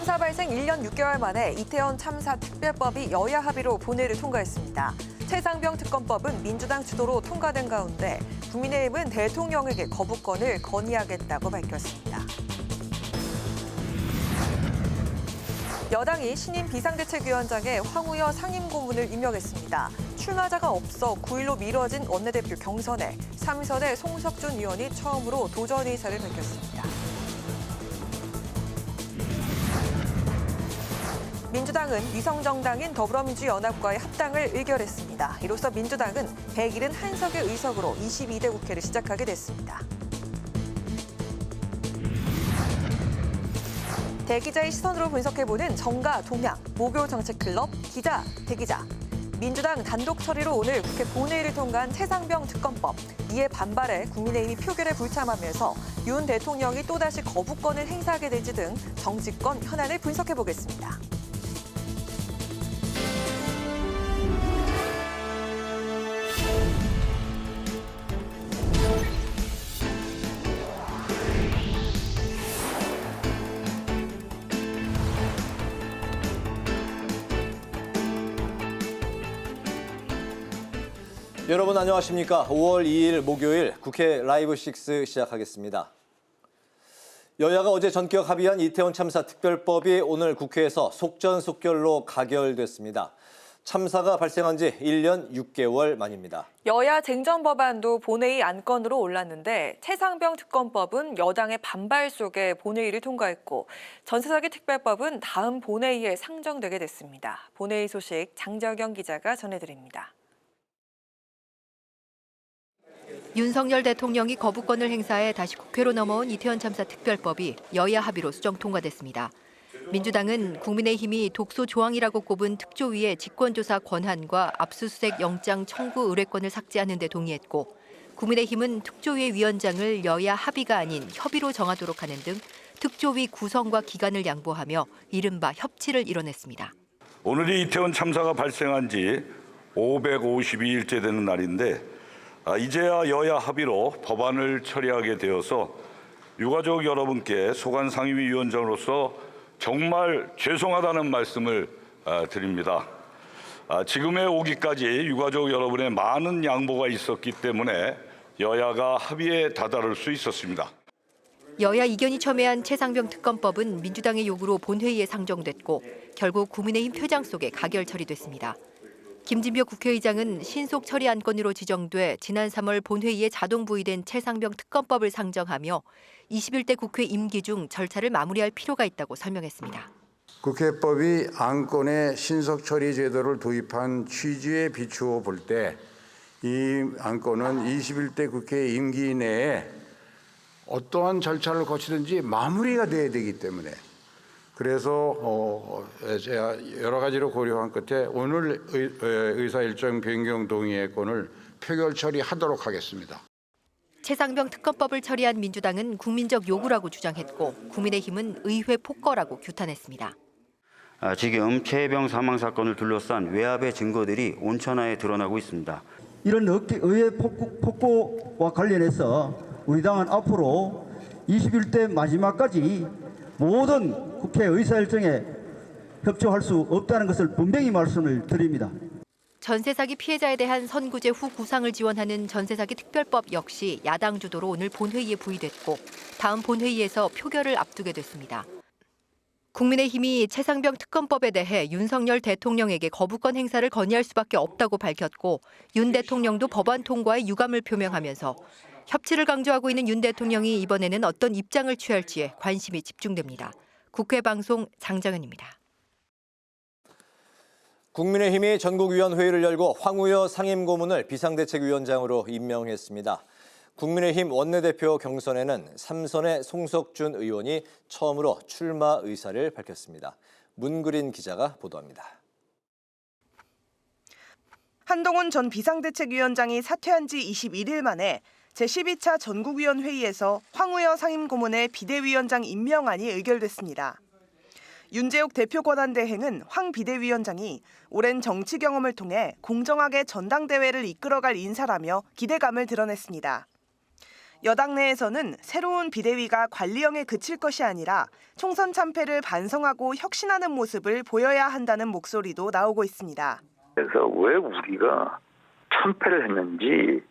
참사 발생 1년 6개월 만에 이태원 참사 특별법이 여야 합의로 본회의를 통과했습니다. 최상병 특검법은 민주당 주도로 통과된 가운데 국민의힘은 대통령에게 거부권을 건의하겠다고 밝혔습니다. 여당이 신임 비상대책위원장에 황우여 상임고문을 임명했습니다. 출마자가 없어 9일로 미뤄진 원내대표 경선에 3선의 송석준 의원이 처음으로 도전 의사를 밝혔습니다. 민주당은 위성정당인 더불어민주연합과의 합당을 의결했습니다. 이로써 민주당은 171석의 의석으로 22대 국회를 시작하게 됐습니다. 대기자의 시선으로 분석해보는 정가 동향, 목요정책클럽, 기자, 대기자. 민주당 단독 처리로 오늘 국회 본회의를 통과한 최상병 특검법. 이에 반발해 국민의힘이 표결에 불참하면서 윤 대통령이 또다시 거부권을 행사하게 될지 등 정치권 현안을 분석해보겠습니다. 여러분 안녕하십니까? 5월 2일 목요일 국회 라이브 6 시작하겠습니다. 여야가 어제 전격 합의한 이태원 참사 특별법이 오늘 국회에서 속전속결로 가결됐습니다. 참사가 발생한 지 1년 6개월 만입니다. 여야 쟁점 법안도 본회의 안건으로 올랐는데 최상병 특검법은 여당의 반발 속에 본회의를 통과했고 전세사기 특별법은 다음 본회의에 상정되게 됐습니다. 본회의 소식 장정영 기자가 전해드립니다. 윤석열 대통령이 거부권을 행사해 다시 국회로 넘어온 이태원 참사 특별법이 여야 합의로 수정 통과됐습니다. 민주당은 국민의힘이 독소 조항이라고 꼽은 특조위의 직권조사 권한과 압수수색 영장 청구 의뢰권을 삭제하는 데 동의했고 국민의힘은 특조위의 위원장을 여야 합의가 아닌 협의로 정하도록 하는 등 특조위 구성과 기간을 양보하며 이른바 협치를 이뤄냈습니다. 오늘이 이태원 참사가 발생한 지 552일째 되는 날인데 이제야 여야 합의로 법안을 처리하게 되어서 유가족 여러분께 소관상임위원장으로서 정말 죄송하다는 말씀을 드립니다. 지금에 오기까지 유가족 여러분의 많은 양보가 있었기 때문에 여야가 합의에 다다를 수 있었습니다. 여야 이견이 첨예한 최상병 특검법은 민주당의 요구로 본회의에 상정됐고 결국 국민의힘 표장 속에 가결 처리됐습니다. 김진표 국회의장은 신속 처리 안건으로 지정돼 지난 3월 본회의에 자동 부의된 최상병 특검법을 상정하며 21대 국회 임기 중 절차를 마무리할 필요가 있다고 설명했습니다. 국회법이 안건의 신속 처리 제도를 도입한 취지에 비추어 볼 때 이 안건은 21대 국회 임기 내에 어떠한 절차를 거치든지 마무리가 돼야 되기 때문에 그래서 제가 여러 가지로 고려한 끝에 오늘 의사 일정 변경 동의의 건을 표결 처리하도록 하겠습니다. 최상병 특검법을 처리한 민주당은 국민적 요구라고 주장했고 국민의힘은 의회 폭거라고 규탄했습니다. 지금 최혜병 사망 사건을 둘러싼 외압의 증거들이 온천하에 드러나고 있습니다. 이런 의회 폭거와 관련해서 우리 당은 앞으로 21대 마지막까지 모든 국회 의사일정에 협조할 수 없다는 것을 분명히 말씀을 드립니다. 전세사기 피해자에 대한 선구제 후 구상을 지원하는 전세사기 특별법 역시 야당 주도로 오늘 본회의에 부의됐고 다음 본회의에서 표결을 앞두게 됐습니다. 국민의힘이 최상병 특검법에 대해 윤석열 대통령에게 거부권 행사를 건의할 수밖에 없다고 밝혔고 윤 대통령도 법안 통과에 유감을 표명하면서 협치를 강조하고 있는 윤 대통령이 이번에는 어떤 입장을 취할지에 관심이 집중됩니다. 국회 방송 장정현입니다. 국민의힘이 전국위원회의를 열고 황우여 상임고문을 비상대책위원장으로 임명했습니다. 국민의힘 원내대표 경선에는 3선의 송석준 의원이 처음으로 출마 의사를 밝혔습니다. 문그린 기자가 보도합니다. 한동훈 전 비상대책위원장이 사퇴한 지 21일 만에 제12차 전국위원회의에서 황우여 상임고문의 비대위원장 임명안이 의결됐습니다. 윤재욱 대표 권한대행은 황 비대위원장이 오랜 정치 경험을 통해 공정하게 전당대회를 이끌어갈 인사라며 기대감을 드러냈습니다. 여당 내에서는 새로운 비대위가 관리형에 그칠 것이 아니라 총선 참패를 반성하고 혁신하는 모습을 보여야 한다는 목소리도 나오고 있습니다. 그래서 왜 우리가 참패를 했는지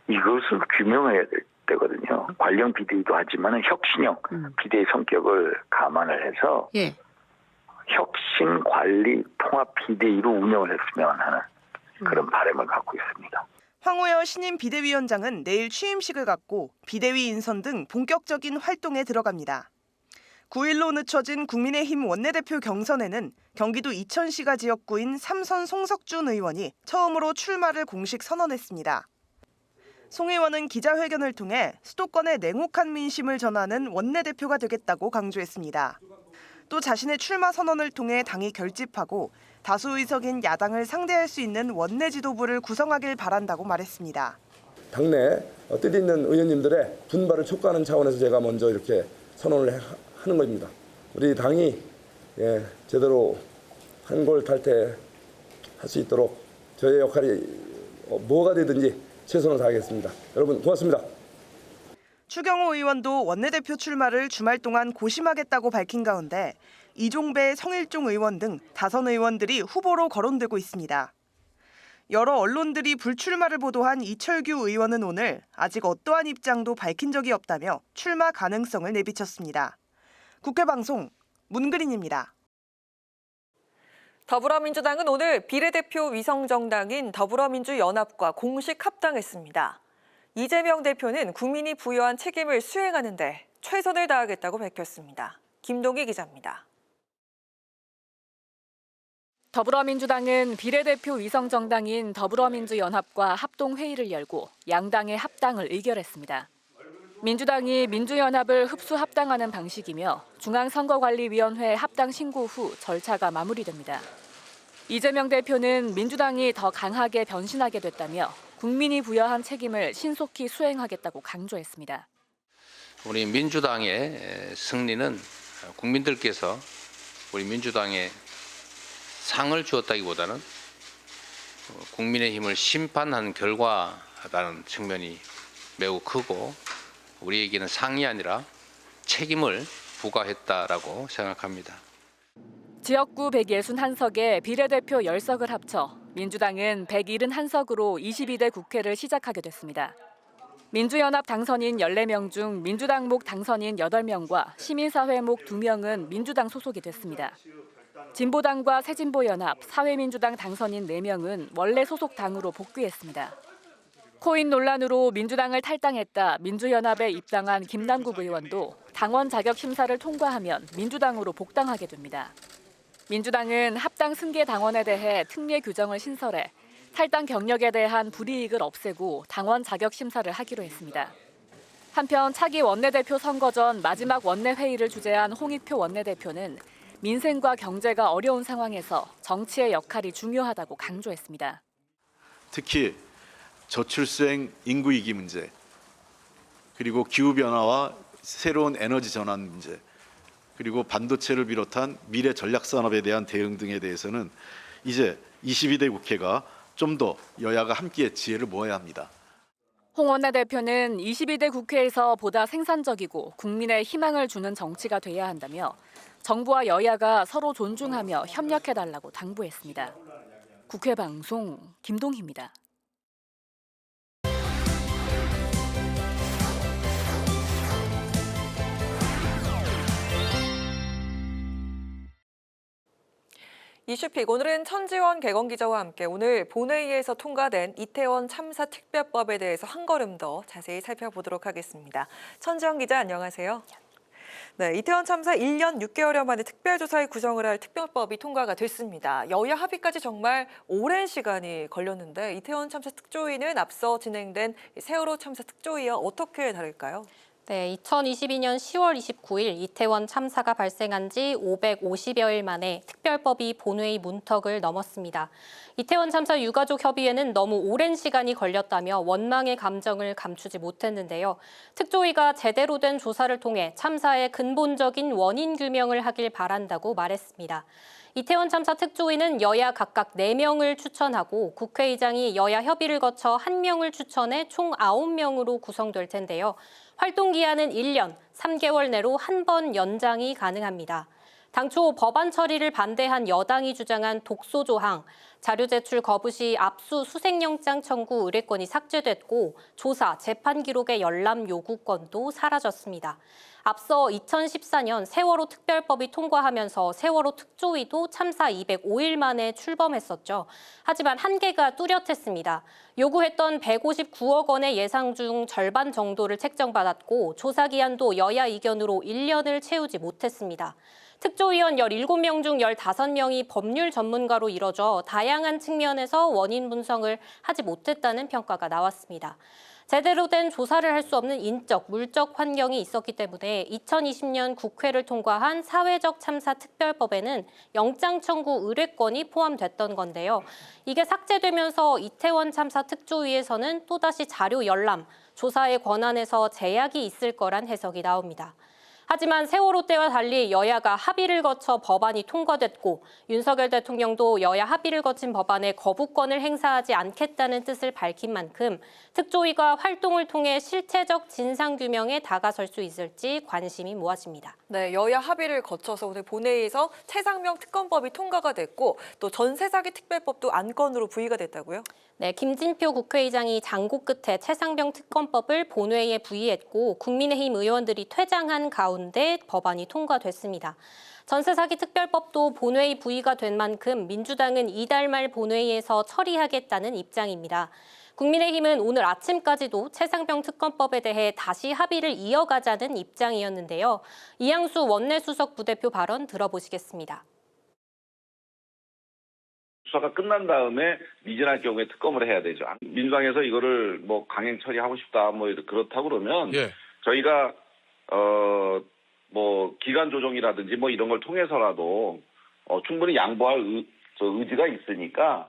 이것을 규명해야 되거든요. 관리형 비대위도 하지만 혁신형 비대위 성격을 감안을 해서 혁신, 관리, 통합 비대위로 운영을 했으면 하는 그런 바람을 갖고 있습니다. 황우여 신임 비대위원장은 내일 취임식을 갖고 비대위 인선 등 본격적인 활동에 들어갑니다. 9일로 늦춰진 국민의힘 원내대표 경선에는 경기도 이천시가 지역구인 삼선 송석준 의원이 처음으로 출마를 공식 선언했습니다. 송 의원은 기자회견을 통해 수도권의 냉혹한 민심을 전하는 원내대표가 되겠다고 강조했습니다. 또 자신의 출마 선언을 통해 당이 결집하고 다수 의석인 야당을 상대할 수 있는 원내 지도부를 구성하길 바란다고 말했습니다. 당내 뜻있는 의원님들의 분발을 촉구하는 차원에서 제가 먼저 이렇게 선언을 하는 겁니다. 우리 당이 제대로 한골탈퇴할 수 있도록 저의 역할이 뭐가 되든지 최선을 다하겠습니다. 여러분 고맙습니다. 추경호 의원도 원내대표 출마를 주말 동안 고심하겠다고 밝힌 가운데 이종배, 성일종 의원 등 다선 의원들이 후보로 거론되고 있습니다. 여러 언론들이 불출마를 보도한 이철규 의원은 오늘 아직 어떠한 입장도 밝힌 적이 없다며 출마 가능성을 내비쳤습니다. 국회방송 문그린입니다. 더불어민주당은 오늘 비례대표 위성정당인 더불어민주연합과 공식 합당했습니다. 이재명 대표는 국민이 부여한 책임을 수행하는 데 최선을 다하겠다고 밝혔습니다. 김동희 기자입니다. 더불어민주당은 비례대표 위성정당인 더불어민주연합과 합동회의를 열고 양당의 합당을 의결했습니다. 민주당이 민주연합을 흡수 합당하는 방식이며 중앙선거관리위원회 합당 신고 후 절차가 마무리됩니다. 이재명 대표는 민주당이 더 강하게 변신하게 됐다며 국민이 부여한 책임을 신속히 수행하겠다고 강조했습니다. 우리 민주당의 승리는 국민들께서 우리 민주당에 상을 주었다기보다는 국민의힘을 심판한 결과라는 측면이 매우 크고 우리에게는 상이 아니라 책임을 부과했다라고 생각합니다. 지역구 161석에 비례대표 10석을 합쳐 민주당은 171석으로 22대 국회를 시작하게 됐습니다. 민주연합 당선인 14명 중 민주당목 당선인 8명과 시민사회목 2명은 민주당 소속이 됐습니다. 진보당과 새진보연합, 사회민주당 당선인 4명은 원래 소속 당으로 복귀했습니다. 코인 논란으로 민주당을 탈당했다 민주연합에 입당한 김남국 의원도 당원 자격 심사를 통과하면 민주당으로 복당하게 됩니다. 민주당은 합당 승계 당원에 대해 특례 규정을 신설해 탈당 경력에 대한 불이익을 없애고 당원 자격 심사를 하기로 했습니다. 한편 차기 원내대표 선거 전 마지막 원내회의를 주재한 홍익표 원내대표는 민생과 경제가 어려운 상황에서 정치의 역할이 중요하다고 강조했습니다. 특히 저출생 인구 위기 문제, 그리고 기후변화와 새로운 에너지 전환 문제, 그리고 반도체를 비롯한 미래 전략산업에 대한 대응 등에 대해서는 이제 22대 국회가 좀 더 여야가 함께 지혜를 모아야 합니다. 홍 원내대표는 22대 국회에서 보다 생산적이고 국민의 희망을 주는 정치가 돼야 한다며 정부와 여야가 서로 존중하며 협력해달라고 당부했습니다. 국회 방송 김동희입니다. 이슈픽, 오늘은 천지원 개건 기자와 함께 오늘 본회의에서 통과된 이태원 참사 특별법에 대해서 한 걸음 더 자세히 살펴보도록 하겠습니다. 천지원 기자 안녕하세요. 네, 이태원 참사 1년 6개월여 만에 특별조사에 구성을 할 특별법이 통과가 됐습니다. 여야 합의까지 정말 오랜 시간이 걸렸는데 이태원 참사 특조위는 앞서 진행된 세월호 참사 특조위와 어떻게 다를까요? 네, 2022년 10월 29일 이태원 참사가 발생한 지 550여일 만에 특별법이 본회의 문턱을 넘었습니다. 이태원 참사 유가족 협의회는 너무 오랜 시간이 걸렸다며 원망의 감정을 감추지 못했는데요. 특조위가 제대로 된 조사를 통해 참사의 근본적인 원인 규명을 하길 바란다고 말했습니다. 이태원 참사 특조위는 여야 각각 4명을 추천하고 국회의장이 여야 협의를 거쳐 1명을 추천해 총 9명으로 구성될 텐데요. 활동 기한은 1년, 3개월 내로 한 번 연장이 가능합니다. 당초 법안 처리를 반대한 여당이 주장한 독소 조항, 자료 제출 거부 시 압수 수색영장 청구 의뢰권이 삭제됐고 조사, 재판 기록의 열람 요구권도 사라졌습니다. 앞서 2014년 세월호 특별법이 통과하면서 세월호 특조위도 참사 205일 만에 출범했었죠. 하지만 한계가 뚜렷했습니다. 요구했던 159억 원의 예상 중 절반 정도를 책정받았고 조사 기한도 여야 의견으로 1년을 채우지 못했습니다. 특조위원 17명 중 15명이 법률 전문가로 이뤄져 다양한 측면에서 원인 분석을 하지 못했다는 평가가 나왔습니다. 제대로 된 조사를 할 수 없는 인적, 물적 환경이 있었기 때문에 2020년 국회를 통과한 사회적 참사 특별법에는 영장 청구 의뢰권이 포함됐던 건데요. 이게 삭제되면서 이태원 참사 특조위에서는 또다시 자료 열람, 조사의 권한에서 제약이 있을 거란 해석이 나옵니다. 하지만 세월호 때와 달리 여야가 합의를 거쳐 법안이 통과됐고 윤석열 대통령도 여야 합의를 거친 법안에 거부권을 행사하지 않겠다는 뜻을 밝힌 만큼 특조위가 활동을 통해 실체적 진상규명에 다가설 수 있을지 관심이 모아집니다. 네, 여야 합의를 거쳐서 오늘 본회의에서 최상병 특검법이 통과가 됐고 또 전세사기 특별법도 안건으로 부의가 됐다고요? 네, 김진표 국회의장이 장고 끝에 최상병 특검법을 본회의에 부의했고 국민의힘 의원들이 퇴장한 가운데 법안이 통과됐습니다. 전세사기 특별법도 본회의 부의가 된 만큼 민주당은 이달 말 본회의에서 처리하겠다는 입장입니다. 국민의힘은 오늘 아침까지도 최상병 특검법에 대해 다시 합의를 이어가자는 입장이었는데요. 이양수 원내수석 부대표 발언 들어보시겠습니다. 수사가 끝난 다음에 미진할 경우에 특검을 해야 되죠. 민주당에서 이거를 뭐 강행 처리하고 싶다 뭐 그렇다고 그러면 저희가 뭐 기간 조정이라든지 뭐 이런 걸 통해서라도 충분히 양보할 의지가 있으니까.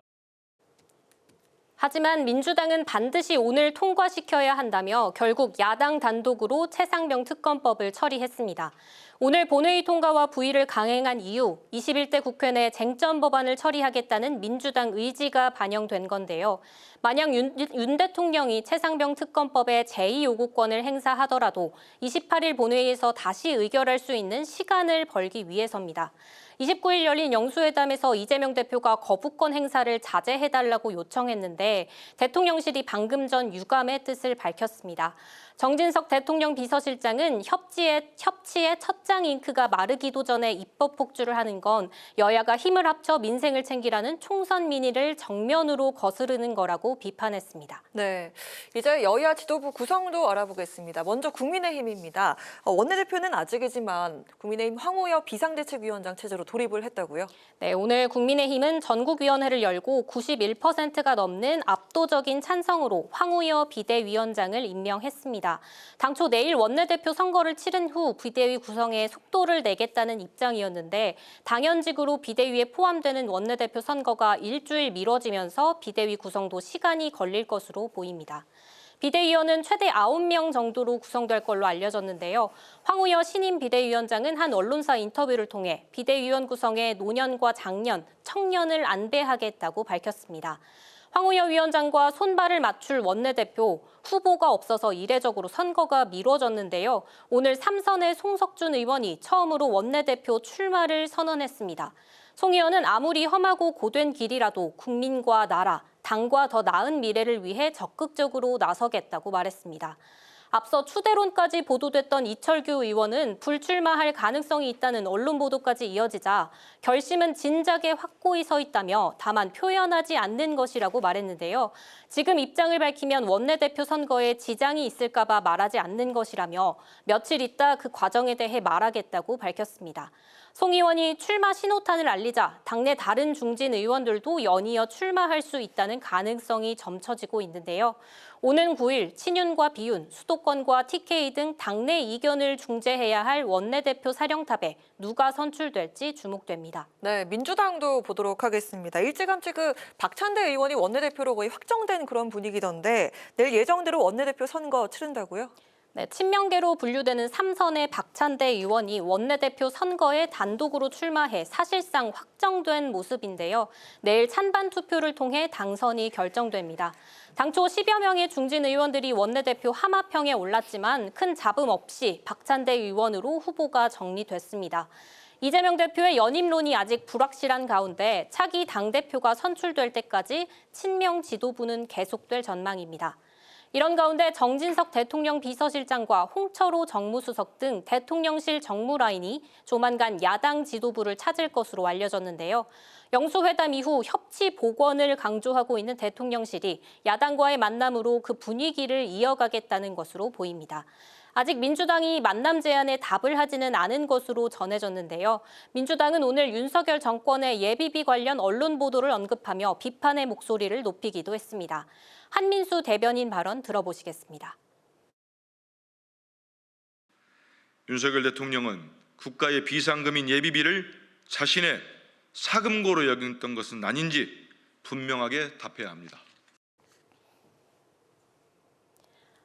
하지만 민주당은 반드시 오늘 통과시켜야 한다며 결국 야당 단독으로 최상병 특검법을 처리했습니다. 오늘 본회의 통과와 부의를 강행한 이후 21대 국회 내 쟁점 법안을 처리하겠다는 민주당 의지가 반영된 건데요. 만약 윤 대통령이 최상병 특검법의 제2요구권을 행사하더라도 28일 본회의에서 다시 의결할 수 있는 시간을 벌기 위해서입니다. 29일 열린 영수회담에서 이재명 대표가 거부권 행사를 자제해달라고 요청했는데 대통령실이 방금 전 유감의 뜻을 밝혔습니다. 정진석 대통령 비서실장은 협치의 첫장 잉크가 마르기도 전에 입법 폭주를 하는 건 여야가 힘을 합쳐 민생을 챙기라는 총선 민의를 정면으로 거스르는 거라고 비판했습니다. 네, 이제 여야 지도부 구성도 알아보겠습니다. 먼저 국민의힘입니다. 원내대표는 아직이지만 국민의힘 황우여 비상대책위원장 체제로 돌입을 했다고요? 네, 오늘 국민의힘은 전국위원회를 열고 91%가 넘는 압도적인 찬성으로 황우여 비대위원장을 임명했습니다. 당초 내일 원내대표 선거를 치른 후 비대위 구성에 속도를 내겠다는 입장이었는데 당연직으로 비대위에 포함되는 원내대표 선거가 일주일 미뤄지면서 비대위 구성도 시간이 걸릴 것으로 보입니다. 비대위원은 최대 9명 정도로 구성될 걸로 알려졌는데요. 황우여 신임 비대위원장은 한 언론사 인터뷰를 통해 비대위원 구성에 노년과 장년, 청년을 안배하겠다고 밝혔습니다. 황우여 위원장과 손발을 맞출 원내대표, 후보가 없어서 이례적으로 선거가 미뤄졌는데요. 오늘 3선의 송석준 의원이 처음으로 원내대표 출마를 선언했습니다. 송 의원은 아무리 험하고 고된 길이라도 국민과 나라, 당과 더 나은 미래를 위해 적극적으로 나서겠다고 말했습니다. 앞서 추대론까지 보도됐던 이철규 의원은 불출마할 가능성이 있다는 언론 보도까지 이어지자 결심은 진작에 확고히 서 있다며 다만 표현하지 않는 것이라고 말했는데요. 지금 입장을 밝히면 원내대표 선거에 지장이 있을까 봐 말하지 않는 것이라며 며칠 있다 그 과정에 대해 말하겠다고 밝혔습니다. 송 의원이 출마 신호탄을 알리자 당내 다른 중진 의원들도 연이어 출마할 수 있다는 가능성이 점쳐지고 있는데요. 오는 9일 친윤과 비윤, 수도권과 TK 등 당내 이견을 중재해야 할 원내대표 사령탑에 누가 선출될지 주목됩니다. 네, 민주당도 보도록 하겠습니다. 일찌감치 박찬대 의원이 원내대표로 거의 확정된 그런 분위기던데 내일 예정대로 원내대표 선거 치른다고요? 네, 친명계로 분류되는 3선의 박찬대 의원이 원내대표 선거에 단독으로 출마해 사실상 확정된 모습인데요. 내일 찬반 투표를 통해 당선이 결정됩니다. 당초 10여 명의 중진 의원들이 원내대표 하마평에 올랐지만 큰 잡음 없이 박찬대 의원으로 후보가 정리됐습니다. 이재명 대표의 연임론이 아직 불확실한 가운데 차기 당대표가 선출될 때까지 친명 지도부는 계속될 전망입니다. 이런 가운데 정진석 대통령 비서실장과 홍철호 정무수석 등 대통령실 정무 라인이 조만간 야당 지도부를 찾을 것으로 알려졌는데요. 영수회담 이후 협치 복원을 강조하고 있는 대통령실이 야당과의 만남으로 그 분위기를 이어가겠다는 것으로 보입니다. 아직 민주당이 만남 제안에 답을 하지는 않은 것으로 전해졌는데요. 민주당은 오늘 윤석열 정권의 예비비 관련 언론 보도를 언급하며 비판의 목소리를 높이기도 했습니다. 한민수 대변인 발언 들어보시겠습니다. 윤석열 대통령은 국가의 비상금인 예비비를 자신의 사금고로 여겼던 것은 아닌지 분명하게 답해야 합니다.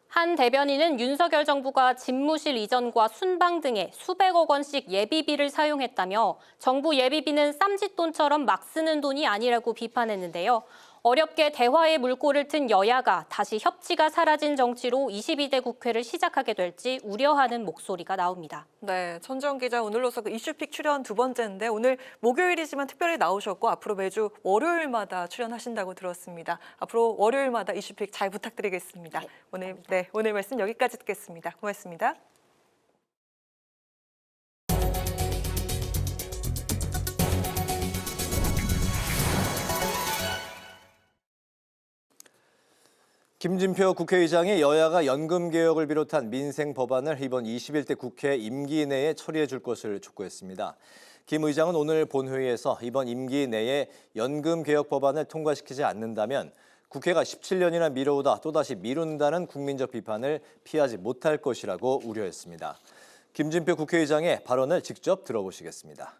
한 대변인은 윤석열 정부가 집무실 이전과 순방 등에 수백억 원씩 예비비를 사용했다며 정부 예비비는 쌈짓돈처럼 막 쓰는 돈이 아니라고 비판했는데요. 어렵게 대화의 물꼬를 튼 여야가 다시 협치가 사라진 정치로 22대 국회를 시작하게 될지 우려하는 목소리가 나옵니다. 네, 천지영 기자 오늘로서 그 이슈픽 출연 두 번째인데 오늘 목요일이지만 특별히 나오셨고 앞으로 매주 월요일마다 출연하신다고 들었습니다. 앞으로 월요일마다 이슈픽 잘 부탁드리겠습니다. 오늘 말씀 여기까지 듣겠습니다. 고맙습니다. 김진표 국회의장이 여야가 연금 개혁을 비롯한 민생 법안을 이번 21대 국회 임기 내에 처리해 줄 것을 촉구했습니다. 김 의장은 오늘 본회의에서 이번 임기 내에 연금 개혁 법안을 통과시키지 않는다면 국회가 17년이나 미뤄오다 또다시 미룬다는 국민적 비판을 피하지 못할 것이라고 우려했습니다. 김진표 국회의장의 발언을 직접 들어보시겠습니다.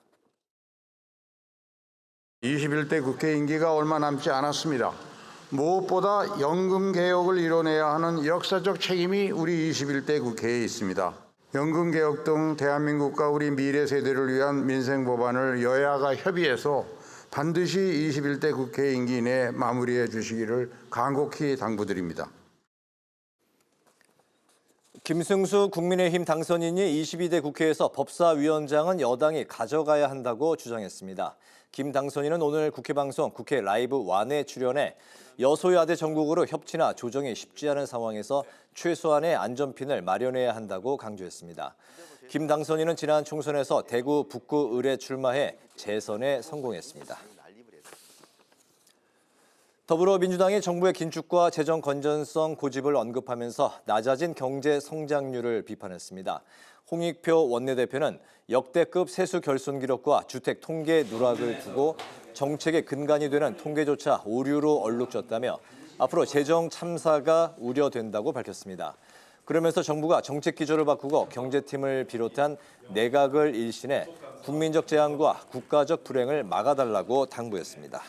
21대 국회 임기가 얼마 남지 않았습니다. 무엇보다 연금 개혁을 이뤄내야 하는 역사적 책임이 우리 21대 국회에 있습니다. 연금 개혁 등 대한민국과 우리 미래 세대를 위한 민생 법안을 여야가 협의해서 반드시 21대 국회 임기 내에 마무리해 주시기를 간곡히 당부드립니다. 김승수 국민의힘 당선인이 22대 국회에서 법사위원장은 여당이 가져가야 한다고 주장했습니다. 김 당선인은 오늘 국회 방송 국회 라이브 1에 출연해 여소야대 전국으로 협치나 조정이 쉽지 않은 상황에서 최소한의 안전핀을 마련해야 한다고 강조했습니다. 김 당선인은 지난 총선에서 대구 북구 을에 출마해 재선에 성공했습니다. 더불어민주당이 정부의 긴축과 재정 건전성 고집을 언급하면서 낮아진 경제 성장률을 비판했습니다. 홍익표 원내대표는 역대급 세수 결손 기록과 주택 통계 누락을 두고 정책의 근간이 되는 통계조차 오류로 얼룩졌다며 앞으로 재정 참사가 우려된다고 밝혔습니다. 그러면서 정부가 정책 기조를 바꾸고 경제팀을 비롯한 내각을 일신해 국민적 재앙과 국가적 불행을 막아달라고 당부했습니다.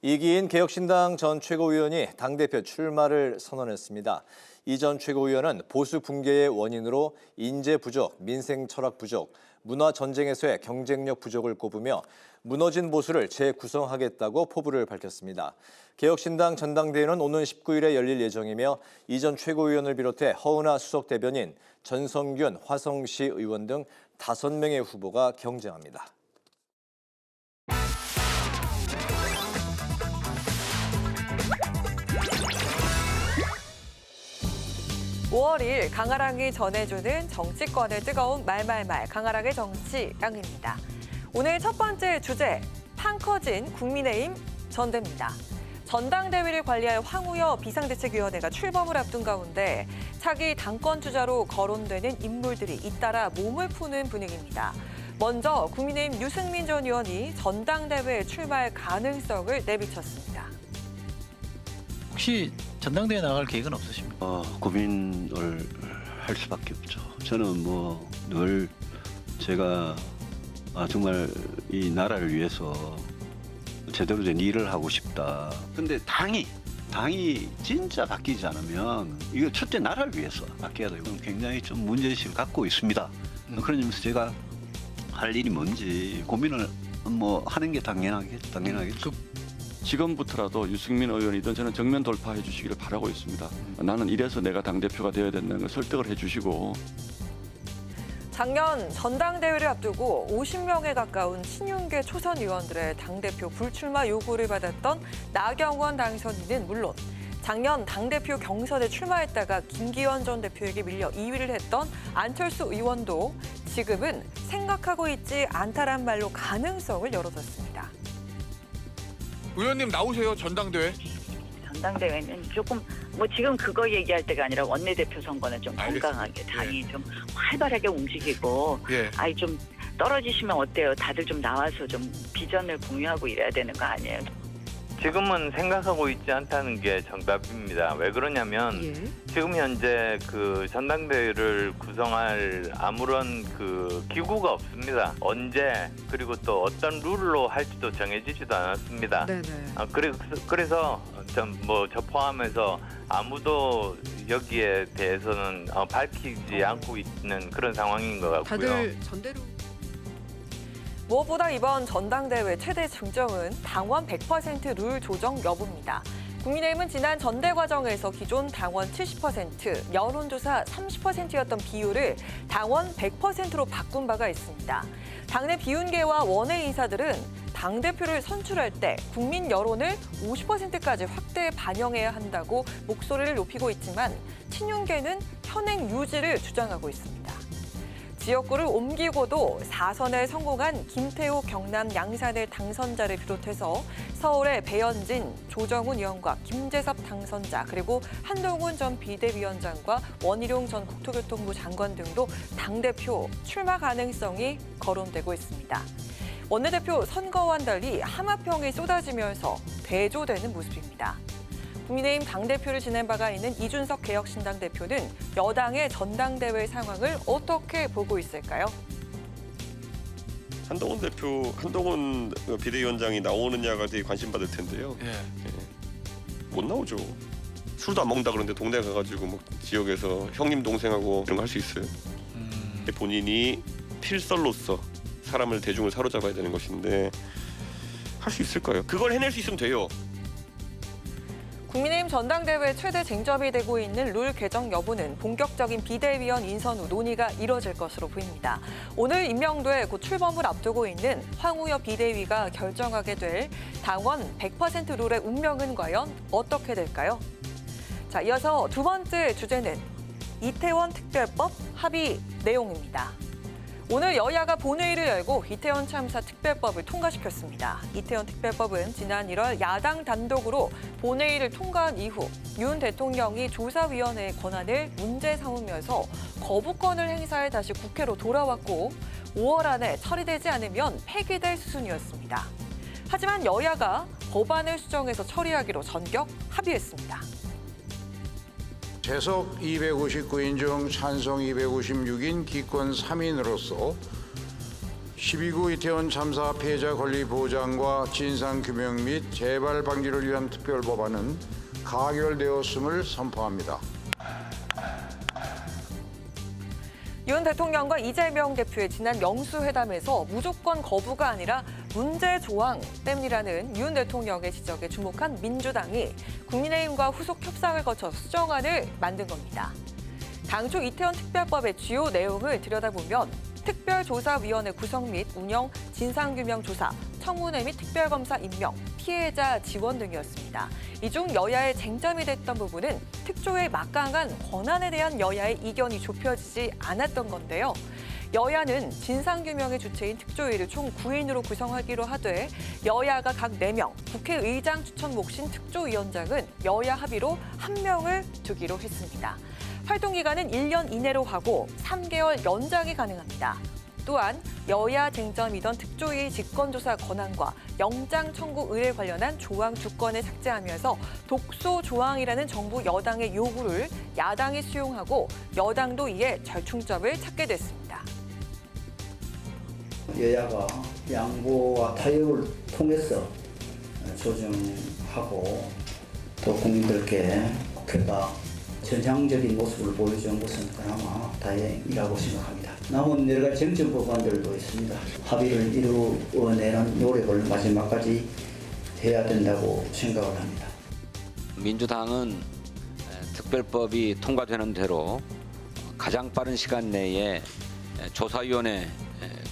이기인 개혁신당 전 최고위원이 당대표 출마를 선언했습니다. 이 전 최고위원은 보수 붕괴의 원인으로 인재 부족, 민생 철학 부족, 문화 전쟁에서의 경쟁력 부족을 꼽으며 무너진 보수를 재구성하겠다고 포부를 밝혔습니다. 개혁신당 전당대회는 오는 19일에 열릴 예정이며 이 전 최고위원을 비롯해 허은하 수석 대변인, 전성균, 화성시 의원 등 5명의 후보가 경쟁합니다. 5월 2일 강아랑이 전해주는 정치권의 뜨거운 말말말 강아랑의 정치양입니다. 오늘 첫 번째 주제, 판 커진 국민의힘 전대입니다. 전당대회를 관리할 황우여 비상대책위원회가 출범을 앞둔 가운데 차기 당권 주자로 거론되는 인물들이 잇따라 몸을 푸는 분위기입니다. 먼저 국민의힘 유승민 전 의원이 전당대회에 출마할 가능성을 내비쳤습니다. 혹시 전당대회 나갈 계획은 없으십니까? 고민을 할 수밖에 없죠. 저는 늘 제가 정말 이 나라를 위해서 제대로 된 일을 하고 싶다. 근데 당이 당이 진짜 바뀌지 않으면 이거 첫째 나라를 위해서 바뀌어야 되고 굉장히 좀 문제의식을 갖고 있습니다. 그런 점에서 제가 할 일이 뭔지 고민을 뭐 하는 게 당연하겠죠. 지금부터라도 유승민 의원이든 저는 정면 돌파해 주시기를 바라고 있습니다. 나는 이래서 내가 당대표가 되어야 된다는 걸 설득을 해 주시고. 작년 전당대회를 앞두고 50명에 가까운 친윤계 초선 의원들의 당대표 불출마 요구를 받았던 나경원 당선인은 물론 작년 당대표 경선에 출마했다가 김기현 전 대표에게 밀려 2위를 했던 안철수 의원도 지금은 생각하고 있지 않다란 말로 가능성을 열어뒀습니다. 의원님 나오세요, 전당대회. 전당대회는 조금 뭐 지금 그거 얘기할 때가 아니라 원내대표 선거는 좀 알겠습니다. 건강하게 당이 예. 좀 활발하게 움직이고 예. 아이 좀 떨어지시면 어때요? 다들 좀 나와서 좀 비전을 공유하고 이래야 되는 거 아니에요? 지금은 생각하고 있지 않다는 게 정답입니다. 왜 그러냐면 지금 현재 그 전당대회를 구성할 아무런 그 기구가 없습니다. 언제 그리고 또 어떤 룰로 할지도 정해지지도 않았습니다. 그래서 저 포함해서 아무도 여기에 대해서는 밝히지 않고 있는 그런 상황인 것 같고요. 다들 전대로. 무엇보다 이번 전당대회 최대 쟁점은 당원 100% 룰 조정 여부입니다. 국민의힘은 지난 전대 과정에서 기존 당원 70%, 여론조사 30%였던 비율을 당원 100%로 바꾼 바가 있습니다. 당내 비윤계와 원외 인사들은 당대표를 선출할 때 국민 여론을 50%까지 확대 반영해야 한다고 목소리를 높이고 있지만 친윤계는 현행 유지를 주장하고 있습니다. 지역구를 옮기고도 4선에 성공한 김태호 경남 양산의 당선자를 비롯해서 서울의 배현진, 조정훈 의원과 김재섭 당선자 그리고 한동훈 전 비대위원장과 원희룡 전 국토교통부 장관 등도 당대표 출마 가능성이 거론되고 있습니다. 원내대표 선거와는 달리 함합형이 쏟아지면서 대조되는 모습입니다. 국민의힘 당대표를 지낸 바가 있는 이준석 개혁신당 대표는 여당의 전당대회 상황을 어떻게 보고 있을까요? 한동훈 비대위원장이 나오느냐가 되게 관심 받을 텐데요. 못 나오죠. 술도 안 먹는다 그러는데 동네 가가지고 뭐 지역에서 형님 동생하고 이런 거 할 수 있어요. 본인이 필설로서 사람을 대중을 사로잡아야 되는 것인데 할 수 있을까요? 그걸 해낼 수 있으면 돼요. 국민의힘 전당대회 최대 쟁점이 되고 있는 룰 개정 여부는 본격적인 비대위원 인선 후 논의가 이뤄질 것으로 보입니다. 오늘 임명돼 곧 출범을 앞두고 있는 황우여 비대위가 결정하게 될 당원 100% 룰의 운명은 과연 어떻게 될까요? 자, 이어서 두 번째 주제는 이태원 특별법 합의 내용입니다. 오늘 여야가 본회의를 열고 이태원 참사 특별법을 통과시켰습니다. 이태원 특별법은 지난 1월 야당 단독으로 본회의를 통과한 이후 윤 대통령이 조사위원회의 권한을 문제 삼으면서 거부권을 행사해 다시 국회로 돌아왔고 5월 안에 처리되지 않으면 폐기될 수순이었습니다. 하지만 여야가 법안을 수정해서 처리하기로 전격 합의했습니다. 재석 259인 중 찬성 256인 기권 3인으로서 12구 이태원 참사 피해자 권리 보장과 진상규명 및 재발 방지를 위한 특별법안은 가결되었음을 선포합니다. 윤 대통령과 이재명 대표의 지난 영수회담에서 무조건 거부가 아니라 문제 조항 때문이라는 윤 대통령의 지적에 주목한 민주당이 국민의힘과 후속 협상을 거쳐 수정안을 만든 겁니다. 당초 이태원 특별법의 주요 내용을 들여다보면 특별조사위원회 구성 및 운영, 진상규명조사, 청문회 및 특별검사 임명, 피해자 지원 등이었습니다. 이 중 여야의 쟁점이 됐던 부분은 특조의 막강한 권한에 대한 여야의 이견이 좁혀지지 않았던 건데요. 여야는 진상규명의 주체인 특조위를 총 9인으로 구성하기로 하되 여야가 각 4명, 국회의장 추천 몫인 특조위원장은 여야 합의로 1명을 두기로 했습니다. 활동 기간은 1년 이내로 하고 3개월 연장이 가능합니다. 또한 여야 쟁점이던 특조위 직권조사 권한과 영장 청구 의뢰 관련한 조항 2건을 삭제하면서 독소 조항이라는 정부 여당의 요구를 야당이 수용하고 여당도 이에 절충점을 찾게 됐습니다. 여야가 양보와 타협을 통해서 조정하고 또 국민들께 국회가 전향적인 모습을 보여준 것은 그나마 다행이라고 생각합니다. 남은 여러 가지 쟁점 법안들도 있습니다. 합의를 이루어내는 노력을 마지막까지 해야 된다고 생각을 합니다. 민주당은 특별법이 통과되는 대로 가장 빠른 시간 내에 조사위원회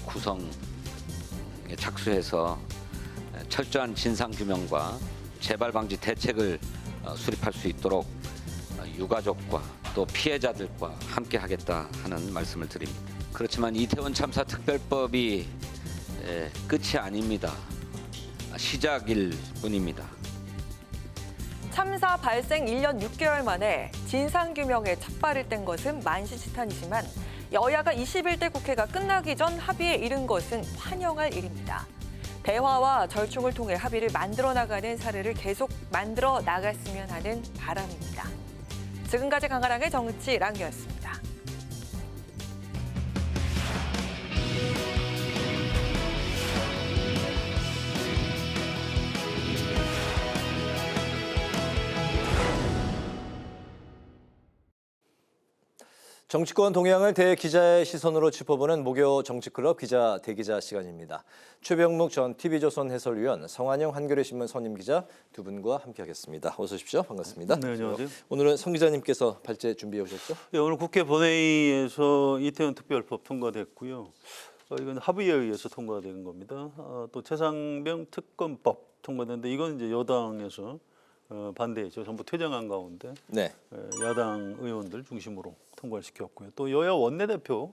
구성에 착수해서 철저한 진상규명과 재발방지 대책을 수립할 수 있도록 유가족과 또 피해자들과 함께 하겠다 하는 말씀을 드립니다. 그렇지만 이태원 참사 특별법이 끝이 아닙니다. 시작일 뿐입니다. 참사 발생 1년 6개월 만에 진상규명에 첫발을 뗀 것은 만시지탄이지만 여야가 21대 국회가 끝나기 전 합의에 이른 것은 환영할 일입니다. 대화와 절충을 통해 합의를 만들어 나가는 사례를 계속 만들어 나갔으면 하는 바람입니다. 지금까지 강가랑의 정치 랑이었습니다. 정치권 동향을 대기자의 시선으로 짚어보는 목요 정치클럽 기자 대기자 시간입니다. 최병묵 전 TV조선 해설위원, 성한영 한겨레신문 선임기자 두 분과 함께하겠습니다. 어서 오십시오. 반갑습니다. 네, 안녕하세요. 오늘은 성 기자님께서 발제 준비해 오셨죠? 네, 오늘 국회 본회의에서 이태원 특별법 통과됐고요. 이건 합의에 의해서 통과된 겁니다. 또 최상병 특검법 통과됐는데 이건 이제 여당에서 반대했죠. 전부 퇴장한 가운데 네. 야당 의원들 중심으로 통과를 시켰고요. 또 여야 원내대표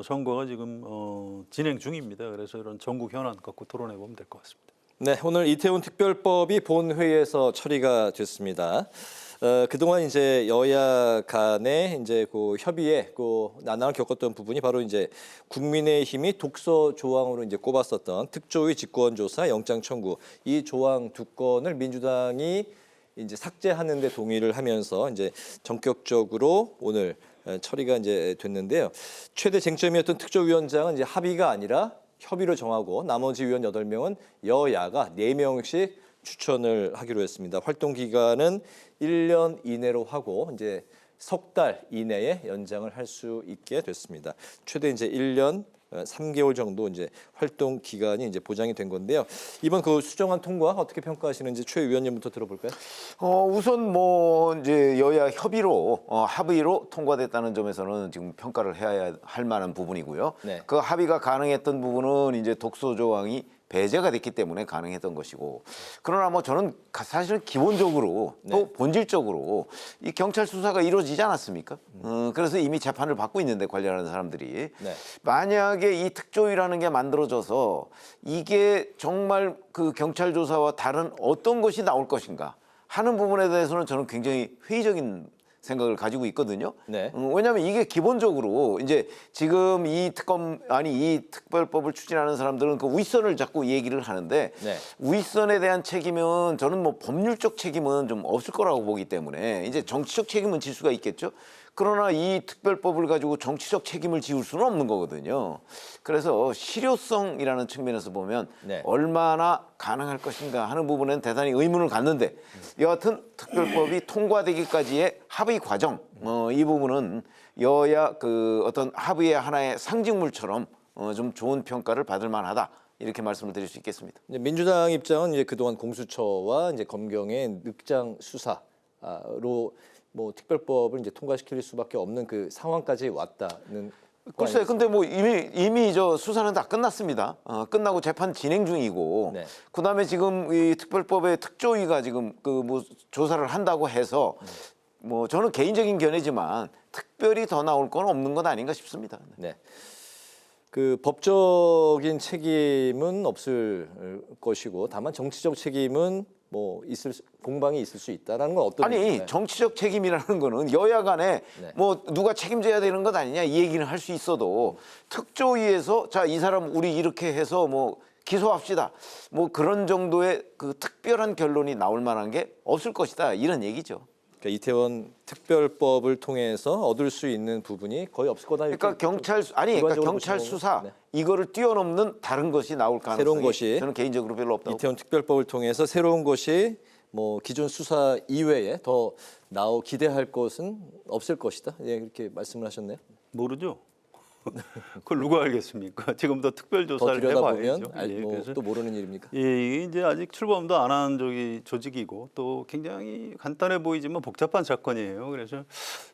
선거가 지금 진행 중입니다. 그래서 이런 전국 현안 갖고 토론해 보면 될 것 같습니다. 네, 오늘 이태원 특별법이 본회의에서 처리가 됐습니다. 그동안 이제 여야 간의 이제 그 협의에 그 난항을 겪었던 부분이 바로 이제 국민의힘이 독서 조항으로 이제 꼽았었던 특조위 직권조사 영장 청구 이 조항 두 건을 민주당이 이제 삭제하는 데 동의를 하면서 이제 전격적으로 오늘 처리가 이제 됐는데요. 최대 쟁점이었던 특조위원장은 이제 합의가 아니라 협의로 정하고 나머지 위원 8명은 여야가 4명씩 추천을 하기로 했습니다. 활동 기간은 1년 이내로 하고 이제 석 달 이내에 연장을 할 수 있게 됐습니다. 최대 이제 1년 3개월 정도 이제 활동 기간이 이제 보장이 된 건데요. 이번 그 수정안 통과 어떻게 평가하시는지 최 위원님부터 들어볼까요? 우선 뭐 이제 여야 협의로 합의로 통과됐다는 점에서는 지금 평가를 해야 할 만한 부분이고요. 네. 그 합의가 가능했던 부분은 이제 독소 조항이 배제가 됐기 때문에 가능했던 것이고, 그러나 뭐 저는 사실은 기본적으로 또 본질적으로 이 경찰 수사가 이루어지지 않았습니까? 그래서 이미 재판을 받고 있는데 관련하는 사람들이 만약에 이 특조위라는 게 만들어져서 이게 정말 그 경찰 조사와 다른 어떤 것이 나올 것인가 하는 부분에 대해서는 저는 굉장히 회의적인 생각을 가지고 있거든요. 왜냐하면 이게 기본적으로 이제 지금 이 특별법을 추진하는 사람들은 그 윗선을 자꾸 얘기를 하는데 윗선에 대한 책임은 저는 뭐 법률적 책임은 좀 없을 거라고 보기 때문에 이제 정치적 책임은 질 수가 있겠죠. 그러나 이 특별법을 가지고 정치적 책임을 지울 수는 없는 거거든요. 그래서 실효성이라는 측면에서 보면 얼마나 가능할 것인가 하는 부분에는 대단히 의문을 갖는데, 여하튼 특별법이 통과되기까지의 합의 과정, 이 부분은 여야 그 어떤 합의의 하나의 상징물처럼 좀 좋은 평가를 받을 만하다. 이렇게 말씀을 드릴 수 있겠습니다. 민주당 입장은 이제 그동안 공수처와 이제 검경의 늑장 수사로 뭐 특별법을 이제 통과시킬 수밖에 없는 그 상황까지 왔다는. 글쎄, 근데 뭐 이미 저 수사는 다 끝났습니다. 끝나고 재판 진행 중이고, 그다음에 지금 이 특별법의 특조위가 지금 그 뭐 조사를 한다고 해서 뭐 저는 개인적인 견해지만 특별히 더 나올 건 없는 건 아닌가 싶습니다. 네. 그 법적인 책임은 없을 것이고 다만 정치적 책임은 뭐 공방이 있을 수 있다라는 건 어떤 아니 정치적 책임이라는 거는 여야 간에 뭐 누가 책임져야 되는 것 아니냐 이 얘기는 할 수 있어도 특조위에서 자, 이 사람 우리 이렇게 해서 뭐 기소합시다 뭐 그런 정도의 그 특별한 결론이 나올 만한 게 없을 것이다 이런 얘기죠. 그러니까 이태원 특별법을 통해서 얻을 수 있는 부분이 거의 없을 거다. 그러니까 경찰 수사 이거를 뛰어넘는 다른 것이 나올 가능성이 새로운 것이 저는 개인적으로 별로 없다고. 이태원 특별법을 통해서 새로운 것이 뭐 기존 수사 이외에 더 기대할 것은 없을 것이다. 예, 이렇게 말씀을 하셨네요. 모르죠. 그걸 누가 알겠습니까? 지금도 특별조사를 더 해봐야죠. 들여다보면 그래서 또 모르는 일입니까? 예, 이게 이제 아직 출범도 안 한 조직이고 또 굉장히 간단해 보이지만 복잡한 사건이에요. 그래서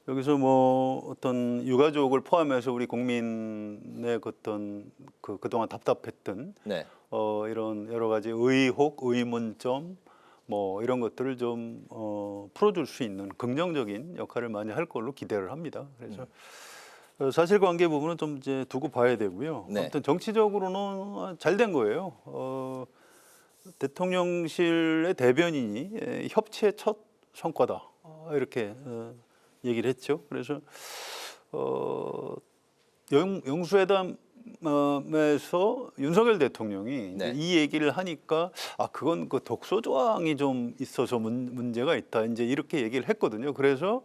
여기서 뭐 어떤 유가족을 포함해서 우리 국민의 어떤 그동안 답답했던 네. 이런 여러 가지 의혹, 의문점 뭐 이런 것들을 좀 풀어줄 수 있는 긍정적인 역할을 많이 할 걸로 기대를 합니다. 그래서 사실관계 부분은 좀 이제 두고 봐야 되고요. 네. 아무튼 정치적으로는 잘 된 거예요. 대통령실의 대변인이 협치의 첫 성과다 이렇게 얘기를 했죠. 그래서 영수회담에서 윤석열 대통령이 네. 이 얘기를 하니까 그건 그 독소 조항이 좀 있어서 문제가 있다 이제 이렇게 얘기를 했거든요. 그래서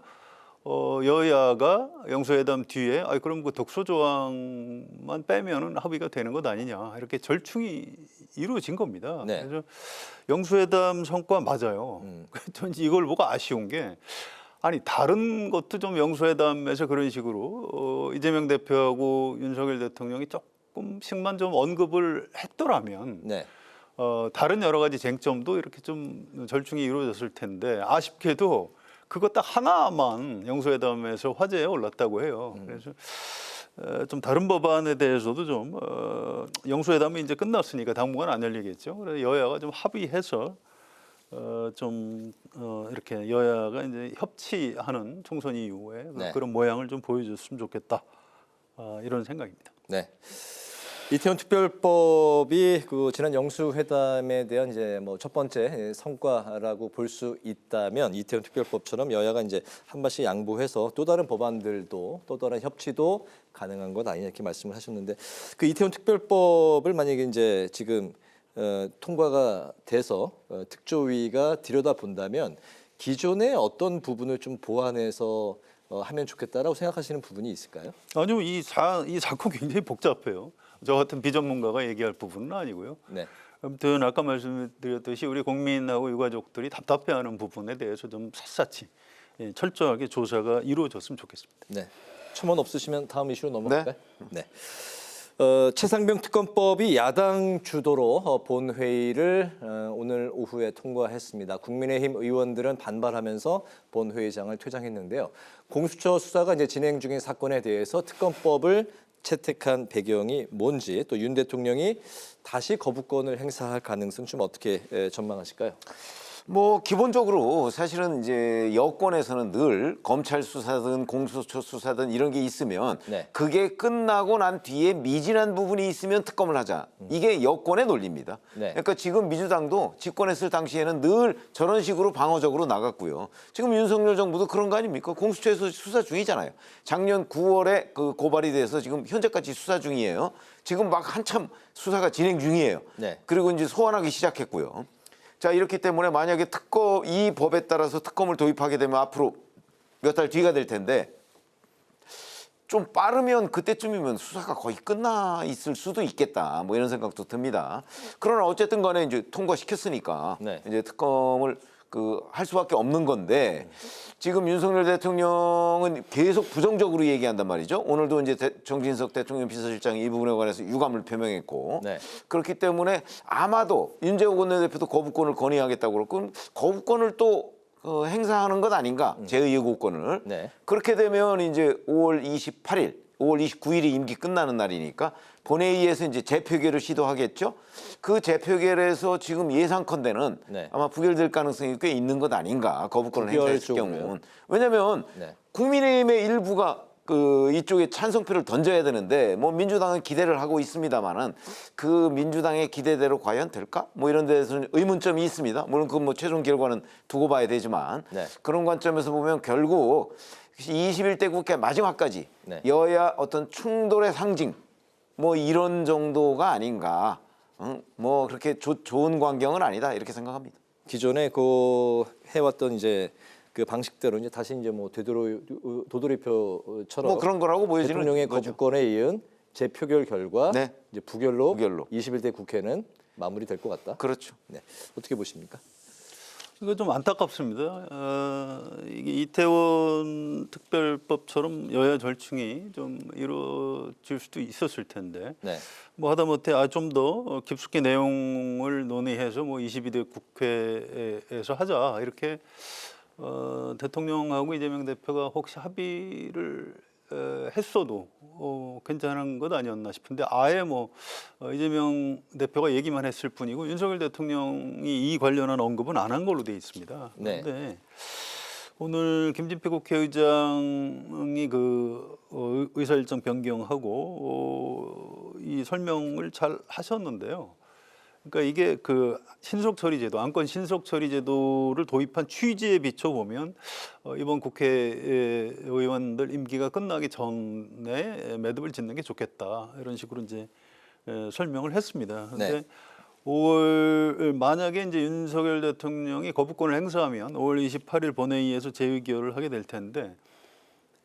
여야가 영수회담 뒤에 그럼 그 독소 조항만 빼면은 합의가 되는 것 아니냐 이렇게 절충이 이루어진 겁니다. 네. 그래서 영수회담 성과 맞아요. 전 이걸 보고 아쉬운 게 다른 것도 좀 영수회담에서 그런 식으로 이재명 대표하고 윤석열 대통령이 조금씩만 좀 언급을 했더라면 네. 다른 여러 가지 쟁점도 이렇게 좀 절충이 이루어졌을 텐데 아쉽게도 그거 딱 하나만 영수회담에서 화제에 올랐다고 해요. 그래서 좀 다른 법안에 대해서도 좀 영수회담이 이제 끝났으니까 당분간 안 열리겠죠. 그래서 여야가 좀 합의해서 이렇게 여야가 이제 협치하는 총선 이후에 네. 그런 모양을 좀 보여줬으면 좋겠다. 이런 생각입니다. 네. 이태원 특별법이 지난 영수회담에 대한 이제 뭐 첫 번째 성과라고 볼 수 있다면 이태원 특별법처럼 여야가 이제 한 발씩 양보해서 또 다른 법안들도 또 다른 협치도 가능한 것 아니냐 이렇게 말씀을 하셨는데 그 이태원 특별법을 만약에 이제 지금 통과가 돼서 특조위가 들여다본다면 기존의 어떤 부분을 좀 보완해서 하면 좋겠다라고 생각하시는 부분이 있을까요? 아니요, 이 사건 굉장히 복잡해요. 저 같은 비전문가가 얘기할 부분은 아니고요. 네. 아무튼 아까 말씀드렸듯이 우리 국민하고 유가족들이 답답해하는 부분에 대해서 좀 샅샅이 철저하게 조사가 이루어졌으면 좋겠습니다. 네. 첨언 없으시면 다음 이슈로 넘어갈까요? 네. 최상병 특검법이 야당 주도로 본회의를 오늘 오후에 통과했습니다. 국민의힘 의원들은 반발하면서 본회의장을 퇴장했는데요. 공수처 수사가 이제 진행 중인 사건에 대해서 특검법을 채택한 배경이 뭔지 또 윤 대통령이 다시 거부권을 행사할 가능성 좀 어떻게 전망하실까요? 뭐 기본적으로 사실은 이제 여권에서는 늘 검찰 수사든 공수처 수사든 이런 게 있으면 네. 그게 끝나고 난 뒤에 미진한 부분이 있으면 특검을 하자. 이게 여권의 논리입니다. 네. 그러니까 지금 민주당도 집권했을 당시에는 늘 저런 식으로 방어적으로 나갔고요. 지금 윤석열 정부도 그런 거 아닙니까? 공수처에서 수사 중이잖아요. 작년 9월에 그 고발이 돼서 지금 현재까지 수사 중이에요. 지금 막 한참 수사가 진행 중이에요. 네. 그리고 이제 소환하기 시작했고요. 자, 이렇기 때문에 만약에 이 법에 따라서 특검을 도입하게 되면 앞으로 몇 달 뒤가 될 텐데 좀 빠르면 그때쯤이면 수사가 거의 끝나 있을 수도 있겠다. 뭐 이런 생각도 듭니다. 그러나 어쨌든 간에 이제 통과시켰으니까 네. 이제 특검을 할 수밖에 없는 건데 지금 윤석열 대통령은 계속 부정적으로 얘기한단 말이죠. 오늘도 이제 정진석 대통령 비서실장이 이 부분에 관해서 유감을 표명했고 네. 그렇기 때문에 아마도 윤재호 원내대표도 거부권을 건의하겠다고 그러고 거부권을 또 행사하는 것 아닌가 제2의구권을 네. 그렇게 되면 이제 5월 28일, 5월 29일이 임기 끝나는 날이니까 본회의에서 이제 재표결을 시도하겠죠. 그 재표결에서 지금 예상컨대는 네. 아마 부결될 가능성이 꽤 있는 것 아닌가 거부권을 행사했을 경우는. 왜냐하면 네. 국민의힘의 일부가 이쪽에 찬성표를 던져야 되는데 뭐 민주당은 기대를 하고 있습니다만은 그 민주당의 기대대로 과연 될까? 뭐 이런 데서는 의문점이 있습니다. 물론 그 뭐 최종 결과는 두고 봐야 되지만 네. 그런 관점에서 보면 결국 21대 국회 마지막까지 네. 여야 어떤 충돌의 상징 뭐 이런 정도가 아닌가. 뭐 그렇게 좋은 광경은 아니다 이렇게 생각합니다. 기존에 해왔던 이제 그 방식대로 이제 다시 이제 뭐 도돌이표처럼 뭐 그런 거라고 보여지는 대통령의 거죠. 거부권에 이은 재표결 결과 네. 이제 부결로 21대 국회는 마무리될 것 같다. 그렇죠. 네. 어떻게 보십니까? 이거 좀 안타깝습니다. 이게 이태원 특별법처럼 여야 절충이 좀 이루어질 수도 있었을 텐데 네. 뭐 하다못해 좀 더 깊숙이 내용을 논의해서 뭐 22대 국회에서 하자 이렇게 대통령하고 이재명 대표가 혹시 합의를 했어도 괜찮은 것 아니었나 싶은데 아예 뭐 이재명 대표가 얘기만 했을 뿐이고 윤석열 대통령이 이 관련한 언급은 안 한 걸로 돼 있습니다. 네. 그런데 오늘 김진표 국회의장이 그 의사 일정 변경하고 이 설명을 잘 하셨는데요. 그러니까 이게 그 신속 처리 제도, 안건 신속 처리 제도를 도입한 취지에 비춰 보면 이번 국회 의원들 임기가 끝나기 전에 매듭을 짓는 게 좋겠다 이런 식으로 이제 설명을 했습니다. 그런데 네. 5월 만약에 이제 윤석열 대통령이 거부권을 행사하면 5월 28일 본회의에서 재의결을 하게 될 텐데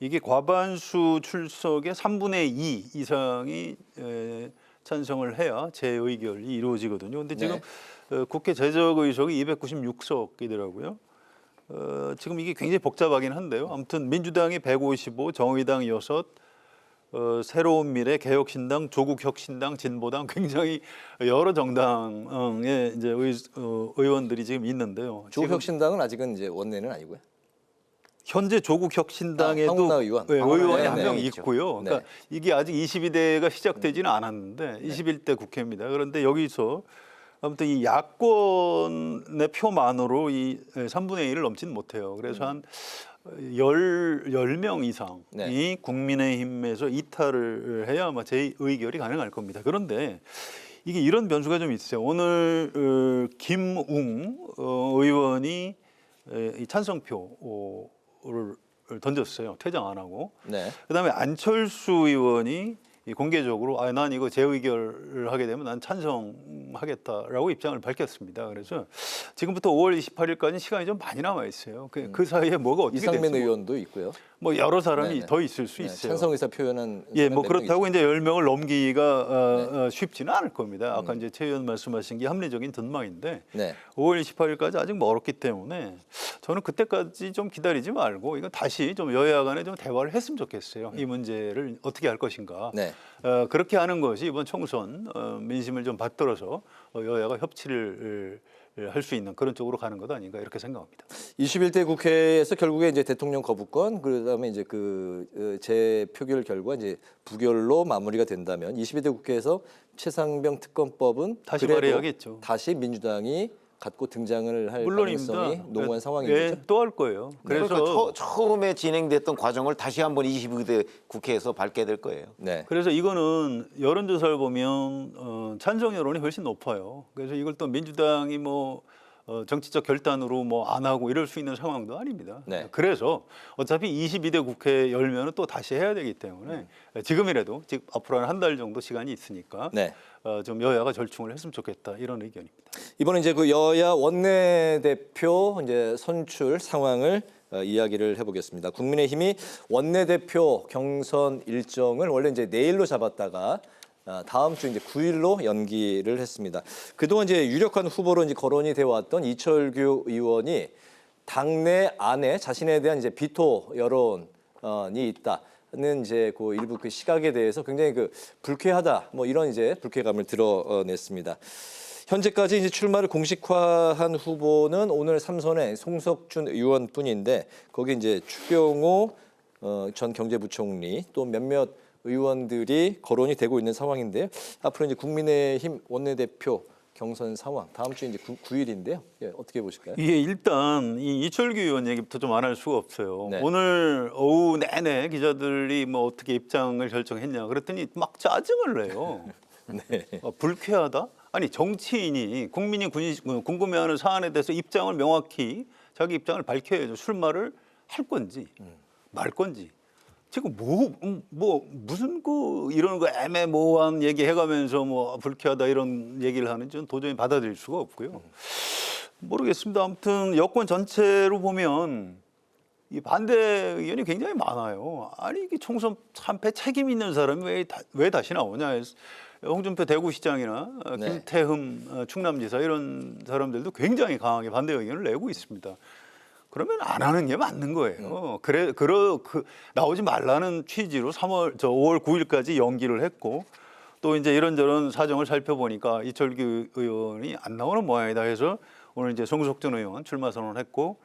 이게 과반수 출석의 3분의 2 이상이 찬성을 해야 재의결이 이루어지거든요. 근데 지금 국회 재적 의석이 296석이더라고요. 지금 이게 굉장히 복잡하긴 한데요. 아무튼 민주당이 155, 정의당 6, 새로운 미래, 개혁신당, 조국혁신당, 진보당 굉장히 여러 정당의 이제 의원들이 지금 있는데요. 조국혁신당은 아직은 이제 원내는 아니고요. 현재 조국혁신당에도 황운하 의원. 의원이 네, 한 명 네, 있고요. 네. 그러니까 이게 아직 22대가 시작되지는 않았는데 21대 국회입니다. 그런데 여기서 아무튼 이 야권의 표만으로 이 3분의 1을 넘지는 못해요. 그래서 한 10명 이상이 국민의힘에서 이탈을 해야 아마 재의결이 가능할 겁니다. 그런데 이게 이런 변수가 좀 있어요. 오늘 김웅 의원이 이 찬성표를 던졌어요. 퇴장 안 하고. 네. 그다음에 안철수 의원이 공개적으로 난 이거 재의결을 하게 되면 난 찬성하겠다라고 입장을 밝혔습니다. 그래서 지금부터 5월 28일까지 시간이 좀 많이 남아 있어요. 그 사이에 뭐가 어떻게 될지 이상민 의원도 있고요. 뭐 여러 사람이 네네. 더 있을 수 있어요. 찬성 의사 표현한 뭐 그렇다고 이제 10명을 넘기기가 쉽지는 않을 겁니다. 아까 이제 최 의원 말씀하신 게 합리적인 전망인데 네. 5월 28일까지 아직 멀었기 때문에 저는 그때까지 좀 기다리지 말고 이거 다시 좀 여야 간에 좀 대화를 했으면 좋겠어요. 이 문제를 어떻게 할 것인가. 네. 그렇게 하는 것이 이번 총선 민심을 좀 받들어서 여야가 협치를 할 수 있는 그런 쪽으로 가는 것 아닌가 이렇게 생각합니다. 21대 국회에서 결국에 이제 대통령 거부권 그다음에 이제 그 재표결 결과 이제 부결로 마무리가 된다면 22대 국회에서 최상병 특검법은 다시 그래도 발의하겠죠. 다시 민주당이 갖고 등장을 할 물론입니다. 가능성이 농후한 상황인 거죠. 또 할 거예요. 그래서 그러니까 처음에 진행됐던 과정을 다시 한번 22대 국회에서 밟게 될 거예요. 네. 그래서 이거는 여론조사를 보면 찬성 여론이 훨씬 높아요. 그래서 이걸 또 민주당이 뭐 정치적 결단으로 뭐 안 하고 이럴 수 있는 상황도 아닙니다. 네. 그래서 어차피 22대 국회 열면은 또 다시 해야 되기 때문에 지금이라도 즉 앞으로 한 달 정도 시간이 있으니까 네. 좀 여야가 절충을 했으면 좋겠다 이런 의견입니다. 이번에 이제 그 여야 원내대표 이제 선출 상황을 이야기를 해보겠습니다. 국민의힘이 원내대표 경선 일정을 원래 이제 내일로 잡았다가 다음 주 이제 9일로 연기를 했습니다. 그동안 이제 유력한 후보로 이제 거론이 되어 왔던 이철규 의원이 당내 안에 자신에 대한 이제 비토 여론이 있다는 이제 그 일부 그 시각에 대해서 굉장히 그 불쾌하다 뭐 이런 이제 불쾌감을 드러냈습니다. 현재까지 이제 출마를 공식화한 후보는 오늘 삼선의 송석준 의원뿐인데 거기 이제 추경호 전 경제부총리 또 몇몇 의원들이 거론이 되고 있는 상황인데요. 앞으로 이제 국민의힘 원내대표 경선 상황 다음 주 이제 9일인데요. 어떻게 보실까요? 이게 일단 이 이철규 의원 얘기부터 좀 안 할 수가 없어요. 네. 오늘 오후 내내 기자들이 뭐 어떻게 입장을 결정했냐 그랬더니 막 짜증을 내요. 네. 불쾌하다? 아니 정치인이 국민이 궁금해하는 사안에 대해서 입장을 명확히 자기 입장을 밝혀야죠. 출마를 할 건지 말 건지. 지금 뭐 무슨 이런 거 애매모호한 얘기 해가면서 뭐 불쾌하다 이런 얘기를 하는지 는 도저히 받아들일 수가 없고요. 모르겠습니다. 아무튼 여권 전체로 보면 이 반대 의견이 굉장히 많아요. 아니 이게 총선 참패 책임 있는 사람이 왜 다시 나오냐. 홍준표 대구시장이나 김태흠 충남지사 이런 사람들도 굉장히 강하게 반대 의견을 내고 있습니다. 그러면 안 하는 게 맞는 거예요. 나오지 말라는 취지로 5월 9일까지 연기를 했고 또 이제 이런저런 사정을 살펴보니까 이철규 의원이 안 나오는 모양이다 해서 오늘 이제 송석준 의원 출마 선언했고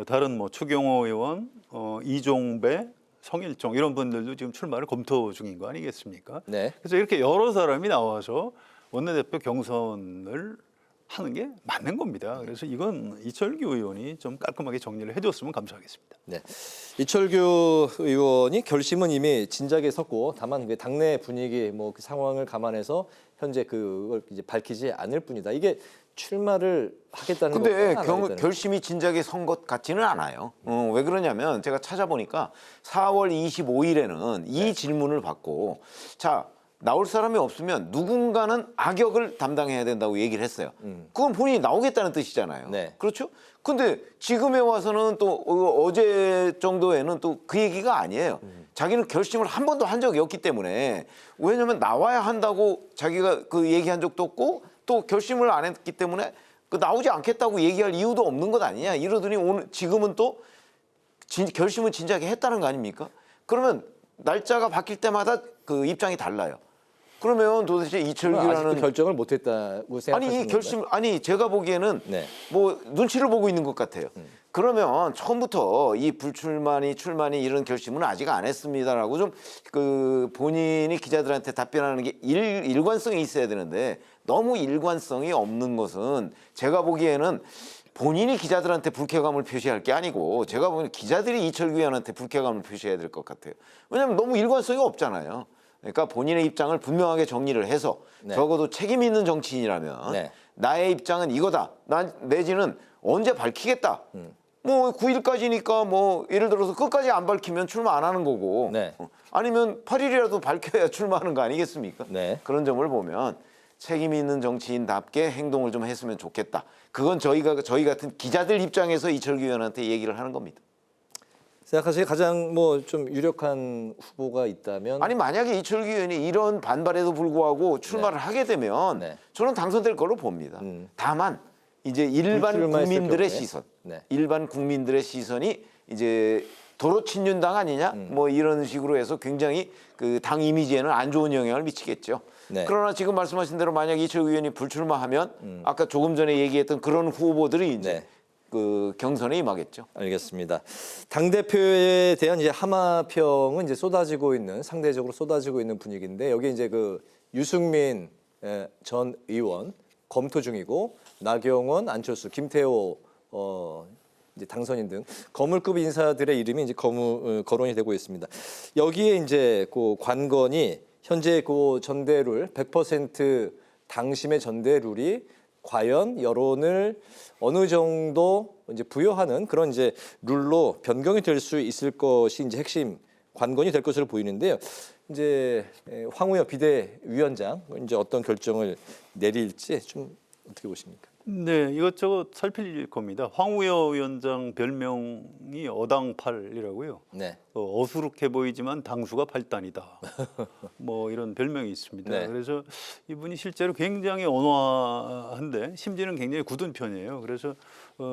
다른 뭐 추경호 의원, 이종배, 성일종 이런 분들도 지금 출마를 검토 중인 거 아니겠습니까? 네. 그래서 이렇게 여러 사람이 나와서 원내대표 경선을 하는 게 맞는 겁니다. 그래서 이건 이철규 의원이 좀 깔끔하게 정리를 해줬으면 감사하겠습니다. 네, 이철규 의원이 결심은 이미 진작에 섰고 다만 그 당내 분위기 그 상황을 감안해서 현재 그걸 이제 밝히지 않을 뿐이다. 이게 출마를 하겠다는 근데 건가요? 결심이 진작에 선 것 같지는 않아요. 왜 그러냐면 제가 찾아보니까 4월 25일에는 이 질문을 받고 자 나올 사람이 없으면 누군가는 악역을 담당해야 된다고 얘기를 했어요. 그건 본인이 나오겠다는 뜻이잖아요. 네. 그렇죠? 근데 지금에 와서는 또 어제 정도에는 또 그 얘기가 아니에요. 자기는 결심을 한 번도 한 적이 없기 때문에 왜냐면 나와야 한다고 자기가 그 얘기한 적도 없고 또 결심을 안 했기 때문에 그 나오지 않겠다고 얘기할 이유도 없는 것 아니냐 이러더니 오늘 지금은 또 결심은 진작에 했다는 거 아닙니까? 그러면 날짜가 바뀔 때마다 그 입장이 달라요. 그러면 도대체 이철규라는 아직도 결정을 못했다고 생각하시는 건가요? 아니 제가 보기에는 뭐 눈치를 보고 있는 것 같아요. 그러면 처음부터 이 불출마니 출마니 이런 결심은 아직 안 했습니다라고 좀 그 본인이 기자들한테 답변하는 게 일관성이 있어야 되는데 너무 일관성이 없는 것은 제가 보기에는 본인이 기자들한테 불쾌감을 표시할 게 아니고 제가 보기에는 기자들이 이철규 의원한테 불쾌감을 표시해야 될 것 같아요. 왜냐하면 너무 일관성이 없잖아요. 그러니까 본인의 입장을 분명하게 정리를 해서 적어도 책임 있는 정치인이라면 나의 입장은 이거다. 내지는 언제 밝히겠다. 뭐 9일까지니까 뭐 예를 들어서 끝까지 안 밝히면 출마 안 하는 거고 아니면 8일이라도 밝혀야 출마하는 거 아니겠습니까? 그런 점을 보면 책임 있는 정치인답게 행동을 좀 했으면 좋겠다. 그건 저희 같은 기자들 입장에서 이철규 의원한테 얘기를 하는 겁니다. 생각하시기에 가장 좀 유력한 후보가 있다면 아니 만약에 이철규 의원이 이런 반발에도 불구하고 출마를 하게 되면 저는 당선될 걸로 봅니다. 다만 이제 일반 국민들의 시선, 일반 국민들의 시선이 이제 도로 친윤당 아니냐 뭐 이런 식으로 해서 굉장히 그 당 이미지에는 안 좋은 영향을 미치겠죠. 그러나 지금 말씀하신 대로 만약 이철규 의원이 불출마하면 아까 조금 전에 얘기했던 그런 후보들이 이제 그 경선에 임하겠죠. 알겠습니다. 당 대표에 대한 이제 하마평은 이제 상대적으로 쏟아지고 있는 분위기인데 여기 이제 그 유승민 전 의원 검토 중이고 나경원, 안철수, 김태호 이제 당선인 등 거물급 인사들의 이름이 이제 거론이 되고 있습니다. 여기에 이제 그 관건이 현재 그 전대룰 100% 당심의 전대룰이 과연 여론을 어느 정도 이제 부여하는 그런 이제 룰로 변경이 될 수 있을 것이 이제 핵심 관건이 될 것으로 보이는데요. 이제 황우여 비대위원장 이제 어떤 결정을 내릴지 좀 어떻게 보십니까? 네, 이것저것 살필 겁니다. 황우여 위원장 별명이 어당팔이라고요. 어수룩해 보이지만 당수가 8단이다. 뭐 이런 별명이 있습니다. 그래서 이분이 실제로 굉장히 온화한데 심지는 굉장히 굳은 편이에요. 그래서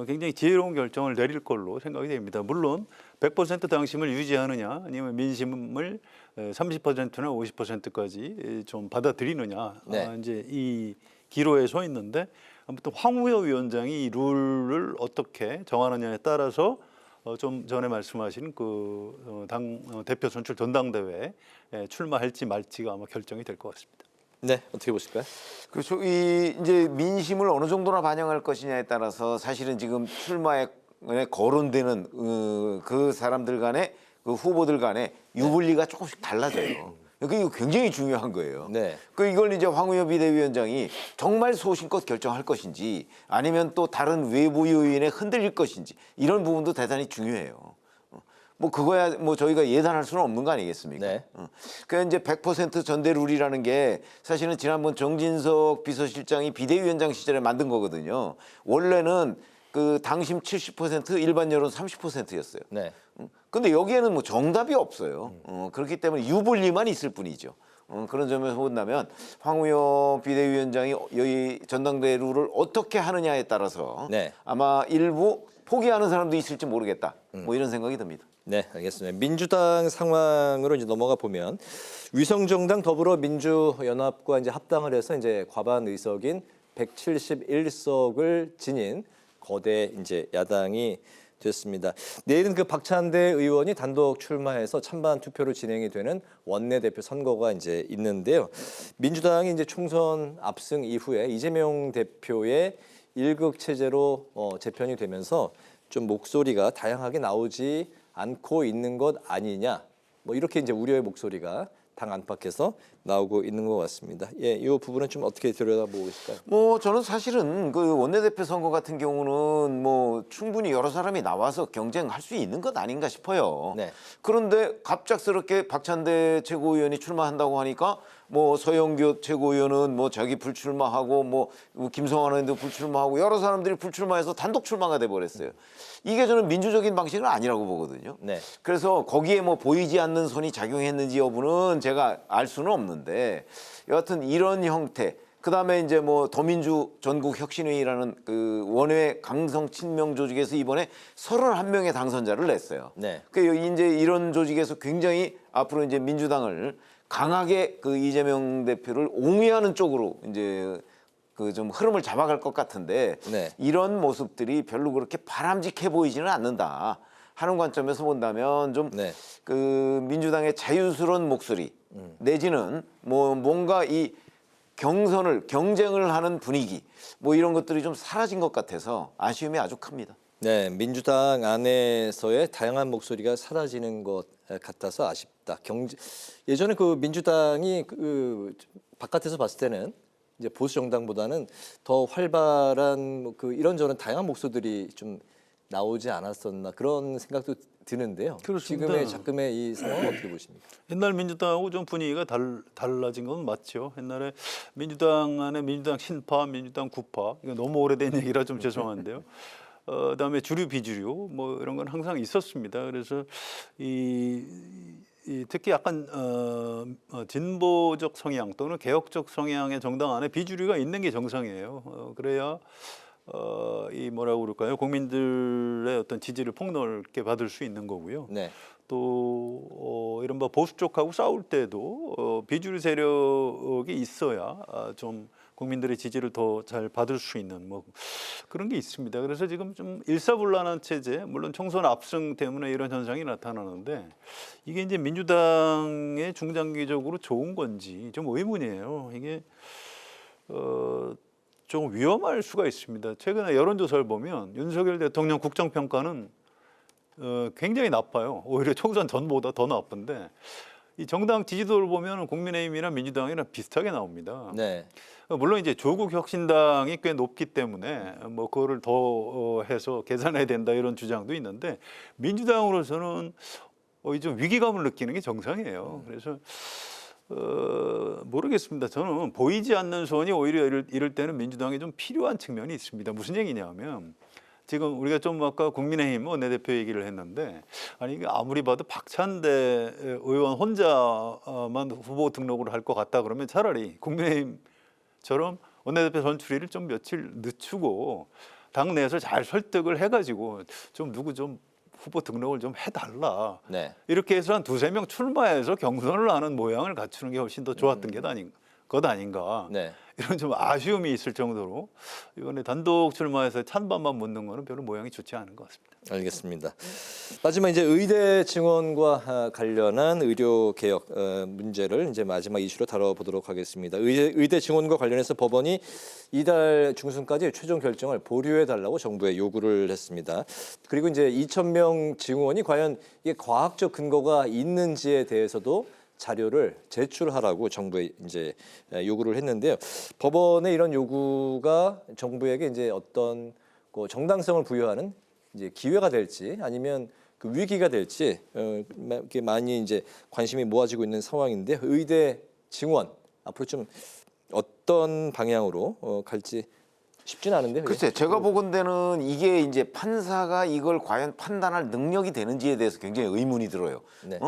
굉장히 지혜로운 결정을 내릴 걸로 생각이 됩니다. 물론 100% 당심을 유지하느냐 아니면 민심을 30%나 50%까지 좀 받아들이느냐 이제 이 기로에 서 있는데 아무튼 황우여 위원장이 이 룰을 어떻게 정하느냐에 따라서 좀 전에 말씀하신 그 당 대표 선출 전당대회에 출마할지 말지가 아마 결정이 될 것 같습니다. 네, 어떻게 보실까요? 그렇죠. 이제 민심을 어느 정도나 반영할 것이냐에 따라서 사실은 지금 출마에 거론되는 그 사람들 간의 그 후보들 간의 유불리가 조금씩 달라져요. 이거 굉장히 중요한 거예요. 이걸 이제 황우여 비대위원장이 정말 소신껏 결정할 것인지 아니면 또 다른 외부 요인에 흔들릴 것인지 이런 부분도 대단히 중요해요. 뭐 그거야 뭐 저희가 예단할 수는 없는 거 아니겠습니까? 그러니까 이제 100% 전대룰이라는 게 사실은 지난번 정진석 비서실장이 비대위원장 시절에 만든 거거든요. 원래는 그 당심 70%, 일반 여론 30%였어요. 네. 근데 여기에는 뭐 정답이 없어요. 그렇기 때문에 유불리만 있을 뿐이죠. 그런 점에서 본다면 황우여 비대위원장이 여기 전당대회 룰을 어떻게 하느냐에 따라서 네. 아마 일부 포기하는 사람도 있을지 모르겠다. 뭐 이런 생각이 듭니다. 네, 알겠습니다. 민주당 상황으로 이제 넘어가 보면 위성정당 더불어민주연합과 이제 합당을 해서 이제 과반 의석인 171석을 지닌 거대 이제 야당이 됐습니다. 내일은 그 박찬대 의원이 단독 출마해서 찬반 투표로 진행이 되는 원내대표 선거가 이제 있는데요. 민주당이 이제 총선 압승 이후에 이재명 대표의 일극 체제로 재편이 되면서 좀 목소리가 다양하게 나오지 않고 있는 것 아니냐. 뭐 이렇게 이제 우려의 목소리가 당 안팎에서 나오고 있는 것 같습니다. 예, 이 부분은 좀 어떻게 들여다보고 계실까요? 뭐 저는 사실은 그 원내대표 선거 같은 경우는 뭐 충분히 여러 사람이 나와서 경쟁할 수 있는 것 아닌가 싶어요. 네. 그런데 갑작스럽게 박찬대 최고위원이 출마한다고 하니까 뭐 서영교 최고위원은 뭐 자기 불출마하고 뭐 김성환 의원도 불출마하고 여러 사람들이 불출마해서 단독 출마가 돼 버렸어요. 이게 저는 민주적인 방식은 아니라고 보거든요. 네. 그래서 거기에 뭐 보이지 않는 선이 작용했는지 여부는 제가 알 수는 없는데 여하튼 이런 형태 그다음에 이제 뭐 더민주 전국혁신회의라는 그 원외 강성 친명 조직에서 이번에 31명의 당선자를 냈어요. 네. 그 이제 이런 조직에서 굉장히 앞으로 이제 민주당을 강하게 그 이재명 대표를 옹호하는 쪽으로 이제 그 좀 흐름을 잡아갈 것 같은데 네. 이런 모습들이 별로 그렇게 바람직해 보이지는 않는다 하는 관점에서 본다면 좀 그 민주당의 자유스러운 목소리 내지는 뭐 뭔가 이 경쟁을 하는 분위기 뭐 이런 것들이 좀 사라진 것 같아서 아쉬움이 아주 큽니다. 네, 민주당 안에서의 다양한 목소리가 사라지는 것 같아서 아쉽다. 예전에 그 민주당이 그 바깥에서 봤을 때는 이제 보수 정당보다는 더 활발한 그 이런저런 다양한 목소리들이 좀 나오지 않았었나 그런 생각도 드는데요. 그렇습니다. 지금의 이 상황은 어떻게 보십니까? 옛날 민주당하고 좀 분위기가 달라진 건 맞죠. 옛날에 민주당 안에 민주당 신파, 민주당 구파 이거 너무 오래된 얘기라 좀 죄송한데요. 그다음에 주류 비주류 뭐 이런 건 항상 있었습니다. 그래서 특히 약간 진보적 성향 또는 개혁적 성향의 정당 안에 비주류가 있는 게 정상이에요. 그래야 이 뭐라고 그럴까요? 국민들의 어떤 지지를 폭넓게 받을 수 있는 거고요. 네. 또 이른바 보수 쪽하고 싸울 때도 비주류 세력이 있어야 좀 국민들의 지지를 더 잘 받을 수 있는 뭐 그런 게 있습니다. 그래서 지금 좀 일사불란한 체제, 물론 총선 압승 때문에 이런 현상이 나타나는데 이게 이제 민주당의 중장기적으로 좋은 건지 좀 의문이에요. 이게 좀 위험할 수가 있습니다. 최근에 여론조사를 보면 윤석열 대통령 국정평가는 굉장히 나빠요. 오히려 총선 전보다 더 나쁜데 이 정당 지지도를 보면 국민의힘이나 민주당이랑 비슷하게 나옵니다. 네. 물론 이제 조국 혁신당이 꽤 높기 때문에 뭐 그거를 더 해서 계산해야 된다 이런 주장도 있는데 민주당으로서는 좀 위기감을 느끼는 게 정상이에요. 그래서 모르겠습니다. 저는 보이지 않는 손이 오히려 이럴 때는 민주당에 좀 필요한 측면이 있습니다. 무슨 얘기냐면 지금 우리가 좀 아까 국민의힘 원내대표 얘기를 했는데 아니 이게 아무리 봐도 박찬대 의원 혼자만 후보 등록을 할 것 같다 그러면 차라리 국민의힘처럼 원내대표 선출일을 좀 며칠 늦추고 당내에서 잘 설득을 해가지고 좀 누구 좀 후보 등록을 좀 해달라. 네. 이렇게 해서 한 2-3명 출마해서 경선을 하는 모양을 갖추는 게 훨씬 더 좋았던 것 아닌가. 네. 이런 좀 아쉬움이 있을 정도로 이번에 단독 출마해서 찬반만 묻는 거는 별로 모양이 좋지 않은 것 같습니다. 알겠습니다. 마지막 이제 의대 증원과 관련한 의료 개혁 문제를 이제 마지막 이슈로 다뤄보도록 하겠습니다. 의대 증원과 관련해서 법원이 이달 중순까지 최종 결정을 보류해 달라고 정부에 요구를 했습니다. 그리고 이제 2,000명 증원이 과연 이게 과학적 근거가 있는지에 대해서도 자료를 제출하라고 정부에 이제 요구를 했는데요. 법원의 이런 요구가 정부에게 이제 어떤 그 정당성을 부여하는 이제 기회가 될지 아니면 그 위기가 될지 이렇게 많이 이제 관심이 모아지고 있는 상황인데 의대 증원 앞으로 좀 어떤 방향으로 갈지 쉽진 않은데. 글쎄, 제가 보건대는 이게 이제 판사가 이걸 과연 판단할 능력이 되는지에 대해서 굉장히 의문이 들어요. 네.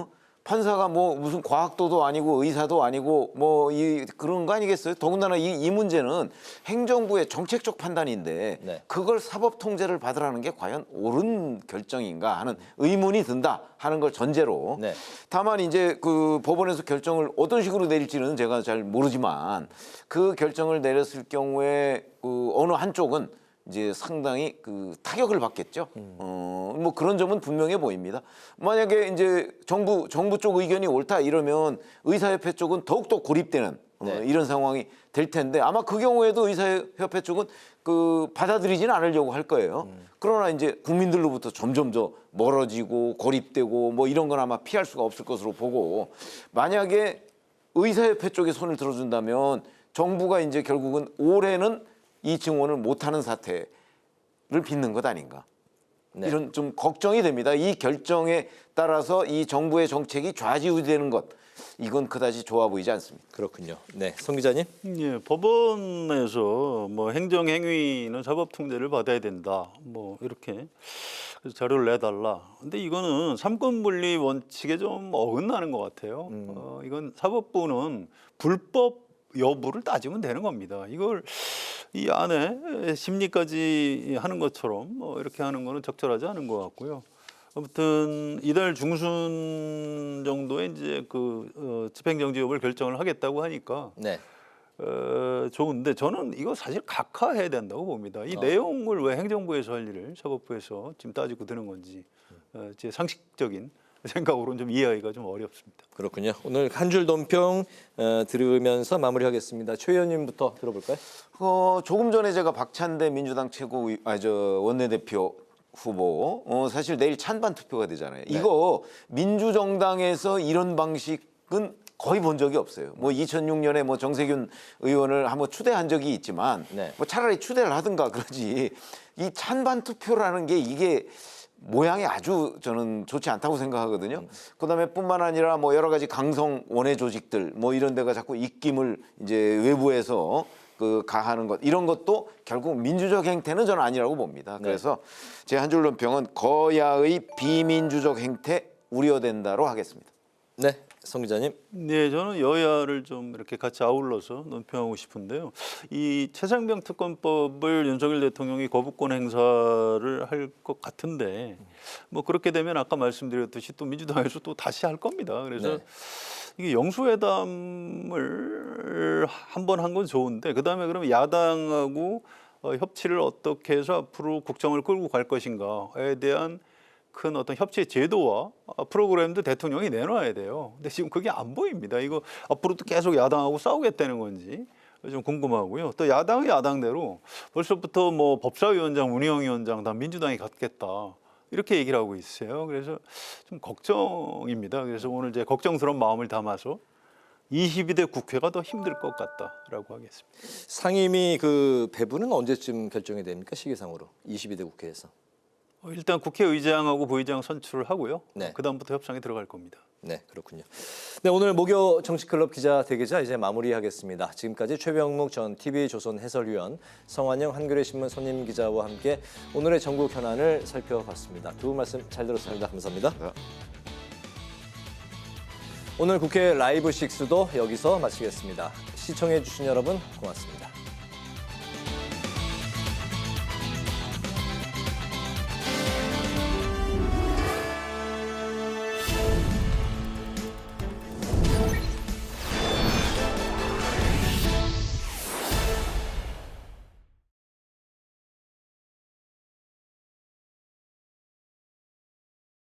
판사가 뭐 무슨 과학도도 아니고 의사도 아니고 뭐 그런 거 아니겠어요? 더군다나 이 문제는 행정부의 정책적 판단인데 네. 그걸 사법 통제를 받으라는 게 과연 옳은 결정인가 하는 의문이 든다 하는 걸 전제로. 네. 다만 이제 그 법원에서 결정을 어떤 식으로 내릴지는 제가 잘 모르지만 그 결정을 내렸을 경우에 그 어느 한쪽은 이제 상당히 그 타격을 받겠죠. 뭐 그런 점은 분명해 보입니다. 만약에 이제 정부 쪽 의견이 옳다 이러면 의사협회 쪽은 더욱더 고립되는 이런 상황이 될 텐데 아마 그 경우에도 의사협회 쪽은 그 받아들이지는 않으려고 할 거예요. 그러나 이제 국민들로부터 점점 더 멀어지고 고립되고 뭐 이런 건 아마 피할 수가 없을 것으로 보고 만약에 의사협회 쪽에 손을 들어준다면 정부가 이제 결국은 올해는 이 증원을 못하는 사태를 빚는 것 아닌가. 네. 이런 좀 걱정이 됩니다. 이 결정에 따라서 이 정부의 정책이 좌지우지되는 것. 이건 그다지 좋아 보이지 않습니다. 그렇군요. 네, 송 기자님. 예, 법원에서 뭐 행정행위는 사법통제를 받아야 된다. 뭐 이렇게 그래서 자료를 내달라. 근데 이거는 삼권분리 원칙에 좀 어긋나는 것 같아요. 이건 사법부는 불법 여부를 따지면 되는 겁니다. 이걸 이 안에 심리까지 하는 것처럼 뭐 이렇게 하는 거는 적절하지 않은 것 같고요. 아무튼 이달 중순 정도에 이제 그 집행정지 여부를 결정을 하겠다고 하니까 네. 좋은데 저는 이거 사실 각하해야 된다고 봅니다. 이 내용을 왜 행정부에서 할 일을 사법부에서 지금 따지고 드는 건지 제 상식적인 생각으로는 좀 이해하기가 좀 어렵습니다. 그렇군요. 오늘 한 줄 논평 들으면서 마무리하겠습니다. 최 의원님부터 들어볼까요? 조금 전에 제가 박찬대 민주당 원내대표 후보 사실 내일 찬반 투표가 되잖아요. 네. 이거 민주정당에서 이런 방식은 거의 본 적이 없어요. 뭐 2006년에 뭐 정세균 의원을 한번 추대한 적이 있지만 네. 뭐 차라리 추대를 하든가 그러지. 이 찬반 투표라는 게 이게 모양이 아주 저는 좋지 않다고 생각하거든요. 그다음에 뿐만 아니라 뭐 여러 가지 강성 원외 조직들 뭐 이런 데가 자꾸 입김을 이제 외부에서 그 가하는 것 이런 것도 결국 민주적 행태는 저는 아니라고 봅니다. 그래서 제 한 줄 논평은 거야의 비민주적 행태 우려된다로 하겠습니다. 네, 송 기자님. 네, 저는 여야를 좀 이렇게 같이 아울러서 논평하고 싶은데요. 이 최상병 특검법을 윤석열 대통령이 거부권 행사를 할 것 같은데 뭐 그렇게 되면 아까 말씀드렸듯이 또 민주당에서 또 다시 할 겁니다. 그래서 이게 영수회담을 한 번 한 건 좋은데 그다음에 그러면 야당하고 협치를 어떻게 해서 앞으로 국정을 끌고 갈 것인가에 대한 큰 어떤 협치의 제도와 프로그램도 대통령이 내놔야 돼요. 근데 지금 그게 안 보입니다. 이거 앞으로도 계속 야당하고 싸우겠다는 건지 좀 궁금하고요. 또 야당은 야당대로 벌써부터 뭐 법사위원장, 운영위원장 다 민주당이 갖겠다. 이렇게 얘기를 하고 있어요. 그래서 좀 걱정입니다. 그래서 오늘 이제 걱정스러운 마음을 담아서 22대 국회가 더 힘들 것 같다라고 하겠습니다. 상임위 그 배분은 언제쯤 결정이 됩니까? 시기상으로 22대 국회에서. 일단 국회의장하고 부의장 선출을 하고요. 네. 그다음부터 협상에 들어갈 겁니다. 네, 그렇군요. 네, 오늘 목요 정치클럽 기자 대기자 이제 마무리하겠습니다. 지금까지 최병묵 전 TV조선 해설위원, 성환영 한겨레 신문 손님 기자와 함께 오늘의 전국 현안을 살펴봤습니다. 두 분 말씀 잘 들었습니다. 감사합니다. 오늘 국회 라이브 6도 여기서 마치겠습니다. 시청해 주신 여러분 고맙습니다.